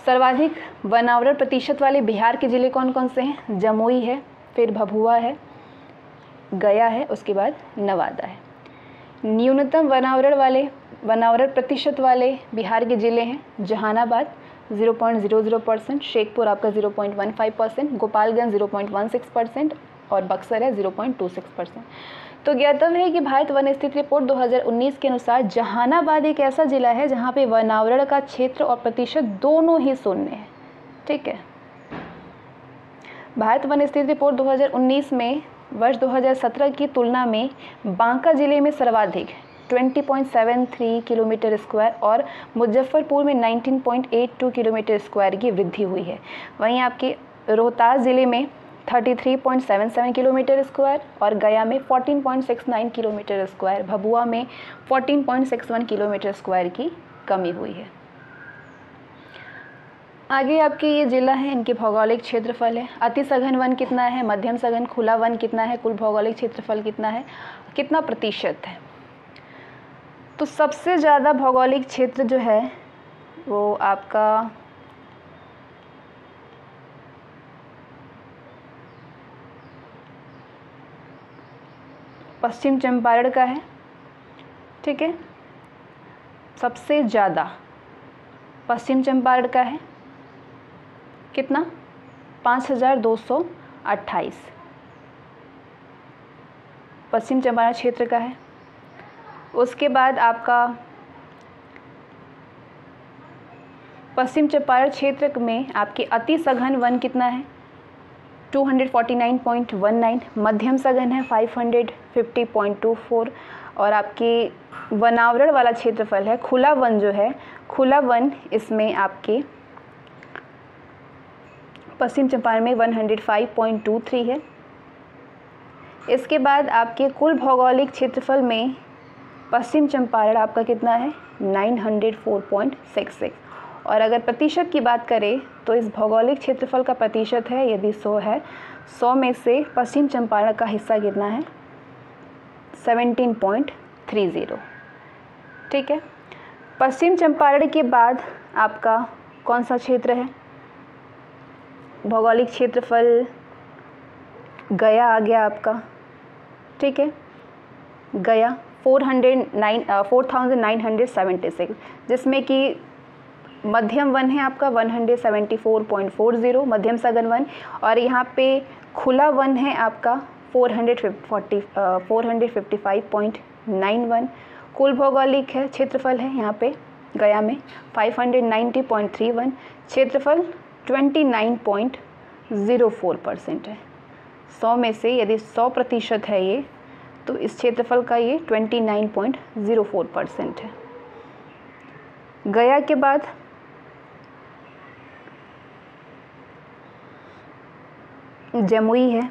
सर्वाधिक वनावरण प्रतिशत वाले बिहार के ज़िले कौन कौन से हैं? जमुई है, फिर भभुआ है, गया है, उसके बाद नवादा है। न्यूनतम वनावरण प्रतिशत वाले बिहार के ज़िले हैं जहानाबाद 0.00%, शेखपुर आपका 0.15%, गोपालगंज 0.16% और बक्सर है 0.26%। तो ज्ञातव्य है कि भारत वन स्थिति रिपोर्ट 2019 के अनुसार जहानाबाद एक ऐसा जिला है जहां पे वनावरण का क्षेत्र और प्रतिशत दोनों ही शून्य है। ठीक है, भारत वन स्थिति रिपोर्ट 2019 में वर्ष 2017 की तुलना में बांका जिले में सर्वाधिक 20.73 किलोमीटर स्क्वायर और मुजफ्फरपुर में 19.82 किलोमीटर स्क्वायर की वृद्धि हुई है। वहीं आपके रोहतास ज़िले में 33.77 किलोमीटर स्क्वायर और गया में 14.69 किलोमीटर स्क्वायर, भभुआ में 14.61 किलोमीटर स्क्वायर की कमी हुई है। आगे आपके ये जिला है, इनके भौगोलिक क्षेत्रफल है। अति सघन वन कितना है, मध्यम सघन खुला वन कितना है, कुल भौगोलिक क्षेत्रफल कितना है, कितना प्रतिशत है। तो सबसे ज़्यादा भौगोलिक क्षेत्र जो है वो आपका पश्चिम चंपारण का है। ठीक है, सबसे ज़्यादा पश्चिम चंपारण का है, कितना 5228 पश्चिम चंपारण क्षेत्र का है। उसके बाद आपका पश्चिम चंपारण क्षेत्र में आपके अति सघन वन कितना है 249.19, मध्यम सघन है 550.24 और आपके वनावरण वाला क्षेत्रफल है खुला वन जो है, खुला वन इसमें आपके पश्चिम चंपारण में 105.23 है। इसके बाद आपके कुल भौगोलिक क्षेत्रफल में पश्चिम चंपारण आपका कितना है 904.66 और अगर प्रतिशत की बात करें तो इस भौगोलिक क्षेत्रफल का प्रतिशत है यदि 100 है, 100 में से पश्चिम चंपारण का हिस्सा कितना है 17.30। ठीक है, पश्चिम चंपारण के बाद आपका कौन सा क्षेत्र है भौगोलिक क्षेत्रफल, गया आ गया आपका। ठीक है, गया 4976 जिसमें कि मध्यम वन है आपका 174.40 मध्यम सघन वन और यहाँ पे खुला वन है आपका 455.91। कुल भौगोलिक है क्षेत्रफल है यहाँ पे गया में 590.31, क्षेत्रफल 29.04% है। 100 में से यदि 100% है ये तो इस क्षेत्रफल का ये 29.04% है। गया के बाद जमुई है,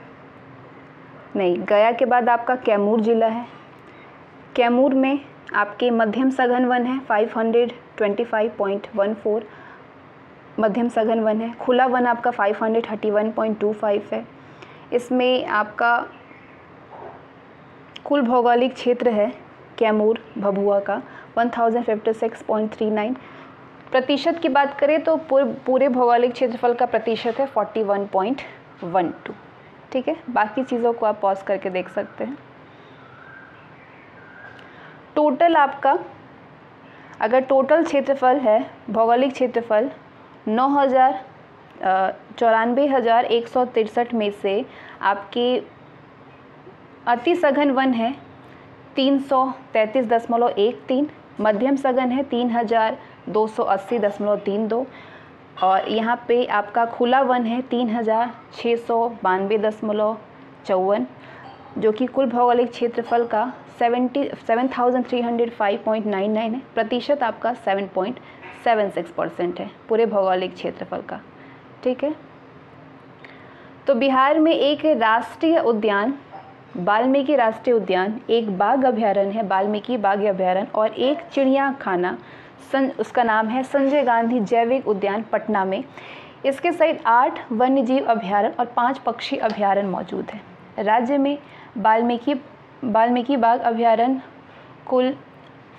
नहीं गया के बाद आपका कैमूर ज़िला है। कैमूर में आपके मध्यम सघन वन है 525.14 मध्यम सघन वन है, खुला वन आपका 531.25 है। इसमें आपका कुल भौगोलिक क्षेत्र है कैमूर भभुआ का 1056.39। प्रतिशत की बात करें तो पूरे भौगोलिक क्षेत्रफल का प्रतिशत है 41.12। ठीक है, बाकी चीज़ों को आप पॉज करके देख सकते हैं। टोटल आपका अगर टोटल क्षेत्रफल है भौगोलिक क्षेत्रफल 94,163 में से आपकी अति सघन वन है 333.13, मध्यम सघन है 3280.32 और यहाँ पे आपका खुला वन है 3692.54 जो कि कुल भौगोलिक क्षेत्रफल का 7,305.99 है। प्रतिशत आपका 7.76% है पूरे भौगोलिक क्षेत्रफल का। ठीक है, तो बिहार में एक राष्ट्रीय उद्यान वाल्मीकि राष्ट्रीय उद्यान, एक बाघ अभयारण्य है वाल्मीकि बाघ अभयारण्य और एक चिड़ियाखाना उसका नाम है संजय गांधी जैविक उद्यान पटना में। इसके सहित 8 वन्यजीव अभयारण्य और 5 पक्षी अभयारण्य मौजूद हैं। राज्य में वाल्मीकि बाघ अभयारण्य कुल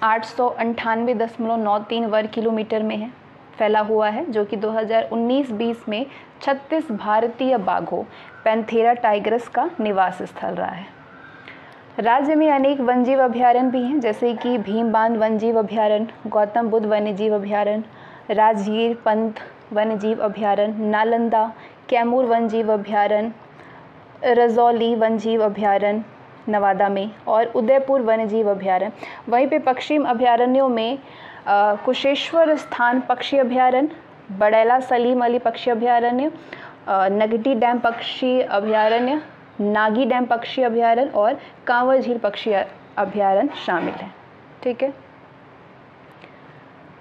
898.93 वर्ग किलोमीटर में है फैला हुआ है, जो कि 2019-20 में 36 भारतीय बाघों पैंथेरा टाइगरस का निवास स्थल रहा है। राज्य में अनेक वन्यजीव अभयारण्य भी हैं, जैसे कि भीमबांध वन्यजीव अभयारण्य, गौतम बुद्ध वन्यजीव अभयारण्य, राजगीर पंथ वन्यजीव अभयारण्य, नालंदा कैमूर वन्यजीव अभयारण्य, रजौली वन्यजीव अभयारण्य नवादा में और उदयपुर वन्यजीव अभयारण्य। वहीं पे पक्षी अभयारण्यों में कुशेश्वर स्थान पक्षी अभयारण्य, बड़ैला सलीम अली पक्षी अभयारण्य, नगटी डैम पक्षी अभयारण्य, नागी डैम पक्षी अभयारण्य और कांवर झील पक्षी अभयारण्य शामिल हैं। ठीक है,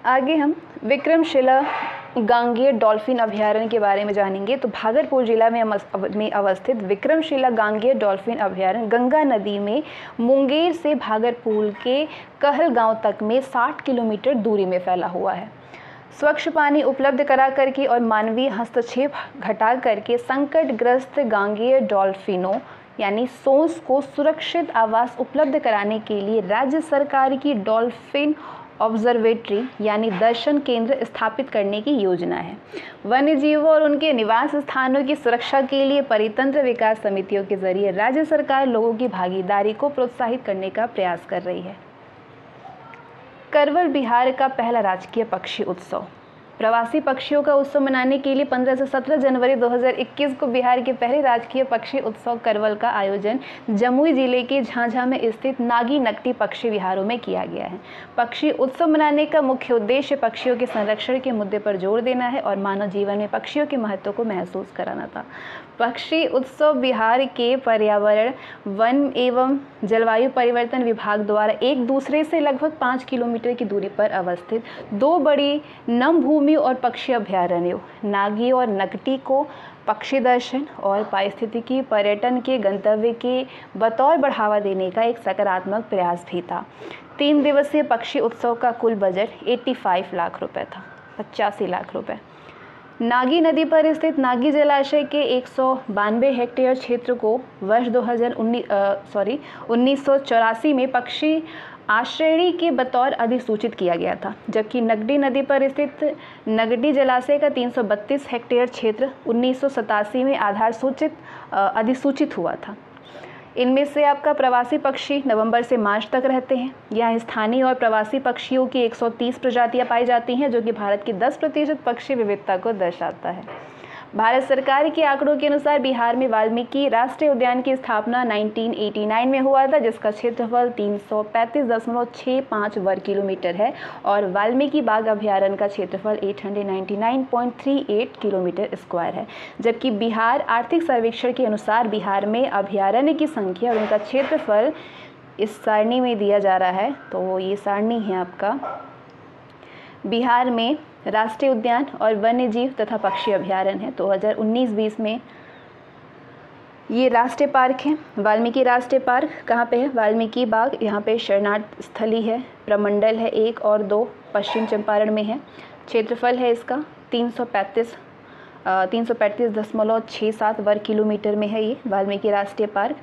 आगे हम विक्रमशिला गांगेय डॉल्फिन अभयारण्य के बारे में जानेंगे। तो भागलपुर जिला में अवस्थित विक्रमशिला गांगेय डॉल्फिन अभयारण्य गंगा नदी में मुंगेर से भागलपुर के कहलगांव तक में 60 किलोमीटर दूरी में फैला हुआ है। स्वच्छ पानी उपलब्ध करा करके और मानवीय हस्तक्षेप घटा करके संकटग्रस्त गांगेय डॉल्फिनों यानी सोंस को सुरक्षित आवास उपलब्ध कराने के लिए राज्य सरकार की डॉल्फिन ऑब्जर्वेटरी यानी दर्शन केंद्र स्थापित करने की योजना है। वन्यजीवों और उनके निवास स्थानों की सुरक्षा के लिए परितंत्र विकास समितियों के जरिए राज्य सरकार लोगों की भागीदारी को प्रोत्साहित करने का प्रयास कर रही है। करवल बिहार का पहला राजकीय पक्षी उत्सव। प्रवासी पक्षियों का उत्सव मनाने के लिए 15 से 17 जनवरी 2021 को बिहार के पहले राजकीय पक्षी उत्सव करवल का आयोजन जमुई जिले के झांझा में स्थित नागी नकटी पक्षी विहारों में किया गया है। पक्षी उत्सव मनाने का मुख्य उद्देश्य पक्षियों के संरक्षण के मुद्दे पर जोर देना है और मानव जीवन में पक्षियों के महत्व को महसूस कराना था। पक्षी उत्सव बिहार के पर्यावरण, वन एवं जलवायु परिवर्तन विभाग द्वारा एक दूसरे से लगभग 5 किलोमीटर की दूरी पर अवस्थित 2 बड़ी नम भूमि और पक्षी अभयारण्यों नागी और नकटी को पक्षी दर्शन और पारिस्थितिकी पर्यटन के गंतव्य के बतौर बढ़ावा देने का एक सकारात्मक प्रयास भी था। 3 दिवसीय पक्षी उत्सव का कुल बजट 85 लाख रुपए था, 85 लाख रुपए। नागी नदी पर स्थित नागी जलाशय के 192 हेक्टेयर क्षेत्र को वर्ष 1984 में पक्षी आश्रयणी के बतौर अधिसूचित किया गया था, जबकि नगडी नदी पर स्थित नगडी जलाशय का 332 हेक्टेयर क्षेत्र 1987 में अधिसूचित हुआ था। इनमें से आपका प्रवासी पक्षी नवंबर से मार्च तक रहते हैं। यहाँ स्थानीय और प्रवासी पक्षियों की 130 प्रजातियाँ पाई जाती हैं, जो कि भारत की 10% पक्षी विविधता को दर्शाता है। भारत सरकार के आंकड़ों के अनुसार बिहार में वाल्मीकि राष्ट्रीय उद्यान की स्थापना 1989 में हुआ था, जिसका क्षेत्रफल 335.65 वर्ग किलोमीटर है और वाल्मीकि बाघ अभयारण्य का क्षेत्रफल 899.38 किलोमीटर स्क्वायर है। जबकि बिहार आर्थिक सर्वेक्षण के अनुसार बिहार में अभयारण्य की संख्या और उनका क्षेत्रफल इस सारणी में दिया जा रहा है। तो ये सारणी है आपका बिहार में राष्ट्रीय उद्यान और वन्य जीव तथा पक्षी अभयारण्य है। 2019-20 में ये राष्ट्रीय पार्क है। वाल्मीकि राष्ट्रीय पार्क कहाँ पे है? वाल्मीकि बाग यहाँ पे शरणार्थ स्थली है। प्रमंडल है 1 और 2 पश्चिम चंपारण में है। क्षेत्रफल है इसका 335.67 वर्ग किलोमीटर में है ये वाल्मीकि राष्ट्रीय पार्क।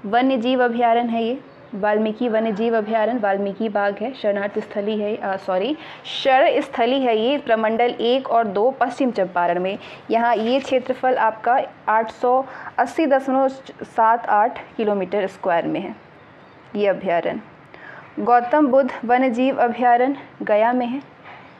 वन्य जीव अभयारण्य है ये वाल्मीकि वन्य जीव अभयारण्य। वाल्मीकि बाग है, शरणार्थ स्थली है शरण स्थली है ये प्रमंडल 1 और 2 पश्चिम चंपारण में। यहाँ ये क्षेत्रफल आपका 880.78 किलोमीटर स्क्वायर में है ये अभयारण्य। गौतम बुद्ध वन्य जीव अभयारण्य गया में है,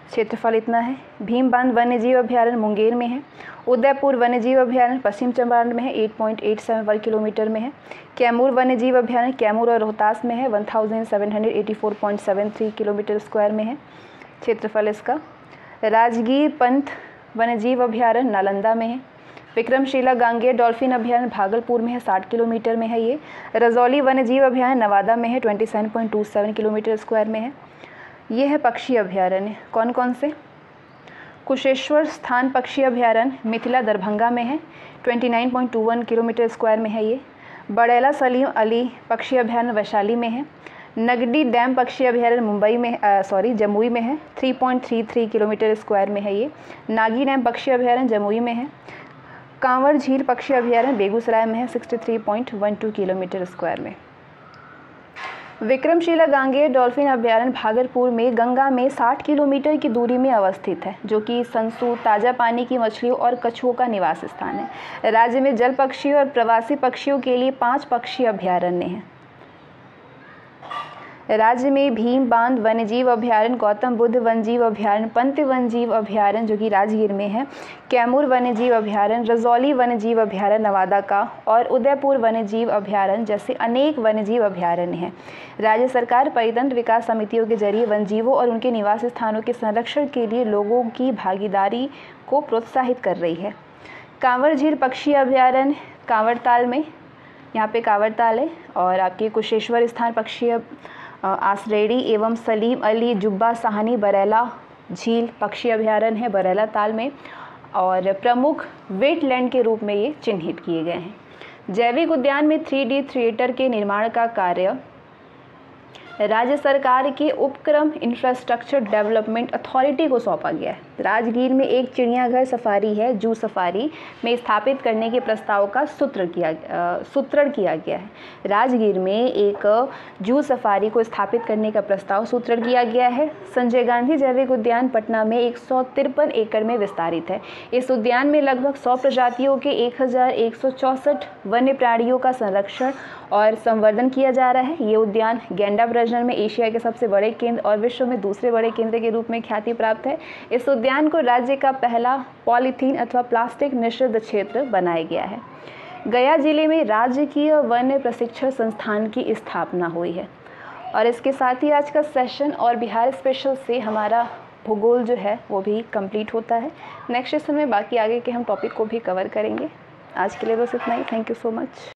क्षेत्रफल इतना है। भीमबांध वन्य जीव अभयारण्य मुंगेर में है। उदयपुर वन्य जीव अभयारण्य पश्चिम चंपारण में है, 8.87 वर्ग किलोमीटर में है। कैमूर वन्य जीव अभयारण्य कैमूर और रोहतास में है, 1784.73 किलोमीटर स्क्वायर में है, क्षेत्रफल इसका। राजगीर पंथ वन्य जीव अभयारण्य नालंदा में है। विक्रमशिला गांगेय डॉल्फिन अभयारण्य भागलपुर में है, 60 किलोमीटर में है ये। रजौली वन्य जीव अभयारण्य नवादा में है, 27.27 किलोमीटर स्क्वायर में है। ये है पक्षी अभयारण्य। कौन कौन से? कुशेश्वर स्थान पक्षी अभयारण्य मिथिला दरभंगा में है, 29.21 किलोमीटर स्क्वायर में है ये। बड़ैला सलीम अली पक्षी अभयारण्य वैशाली में है। नगडी डैम पक्षी अभयारण्य जमुई में है, 3.33 किलोमीटर स्क्वायर में है ये। नागी डैम पक्षी अभयारण्य जमुई में है। कांवर झील पक्षी अभयारण्य बेगूसराय में है, 63.12 किलोमीटर स्क्वायर में। विक्रमशिला गांगेय डॉल्फिन अभयारण्य भागलपुर में गंगा में 60 किलोमीटर की दूरी में अवस्थित है, जो कि संसु ताज़ा पानी की मछलियों और कछुओं का निवास स्थान है। राज्य में जल पक्षी और प्रवासी पक्षियों के लिए 5 पक्षी अभयारण्य हैं। राज्य में भीम बांध वन्यजीव अभयारण्य, गौतम बुद्ध वन्यजीव अभयारण्य, पंत वन्यजीव अभयारण्य जो कि राजगीर में है, कैमूर वन्यजीव अभयारण्य, रजौली वन्यजीव अभयारण्य नवादा का, और उदयपुर वन्यजीव अभयारण्य जैसे अनेक वन्यजीव अभयारण्य हैं। राज्य सरकार परितंत्र विकास समितियों के जरिए वन्यजीवों और उनके निवास स्थानों के संरक्षण के लिए लोगों की भागीदारी को प्रोत्साहित कर रही है। कांवर झील पक्षी अभयारण्य कांवरताल में, यहाँ पे कांवरताल है, और आपके कुशेश्वर स्थान पक्षी आसरेडी एवं सलीम अली जुब्बा साहनी बरेला झील पक्षी अभयारण्य है बरेला ताल में, और प्रमुख वेटलैंड के रूप में ये चिन्हित किए गए हैं। जैविक उद्यान में 3D थिएटर के निर्माण का कार्य राज्य सरकार के उपक्रम इंफ्रास्ट्रक्चर डेवलपमेंट अथॉरिटी को सौंपा गया है। राजगीर में एक चिड़ियाघर सफारी है, जू सफारी में स्थापित करने के प्रस्ताव का सूत्रण किया गया है। राजगीर में एक जू सफारी को स्थापित करने का प्रस्ताव सूत्रण किया गया है। संजय गांधी जैविक उद्यान पटना में 153 एकड़ में विस्तारित है। इस उद्यान में लगभग 100 प्रजातियों के 1164 वन्य प्राणियों का संरक्षण और संवर्धन किया जा रहा है। ये उद्यान गैंडा प्रजनन में एशिया के सबसे बड़े केंद्र और विश्व में दूसरे बड़े केंद्र के रूप में ख्याति प्राप्त है। इस उद्यान को राज्य का पहला पॉलीथीन अथवा प्लास्टिक निषिद्ध क्षेत्र बनाया गया है। गया जिले में राजकीय वन्य प्रशिक्षण संस्थान की स्थापना हुई है। और इसके साथ ही आज का सेशन और बिहार स्पेशल से हमारा भूगोल जो है वो भी कंप्लीट होता है। नेक्स्ट सेशन में बाकी आगे के हम टॉपिक को भी कवर करेंगे। आज के लिए बस इतना ही। Thank you so much.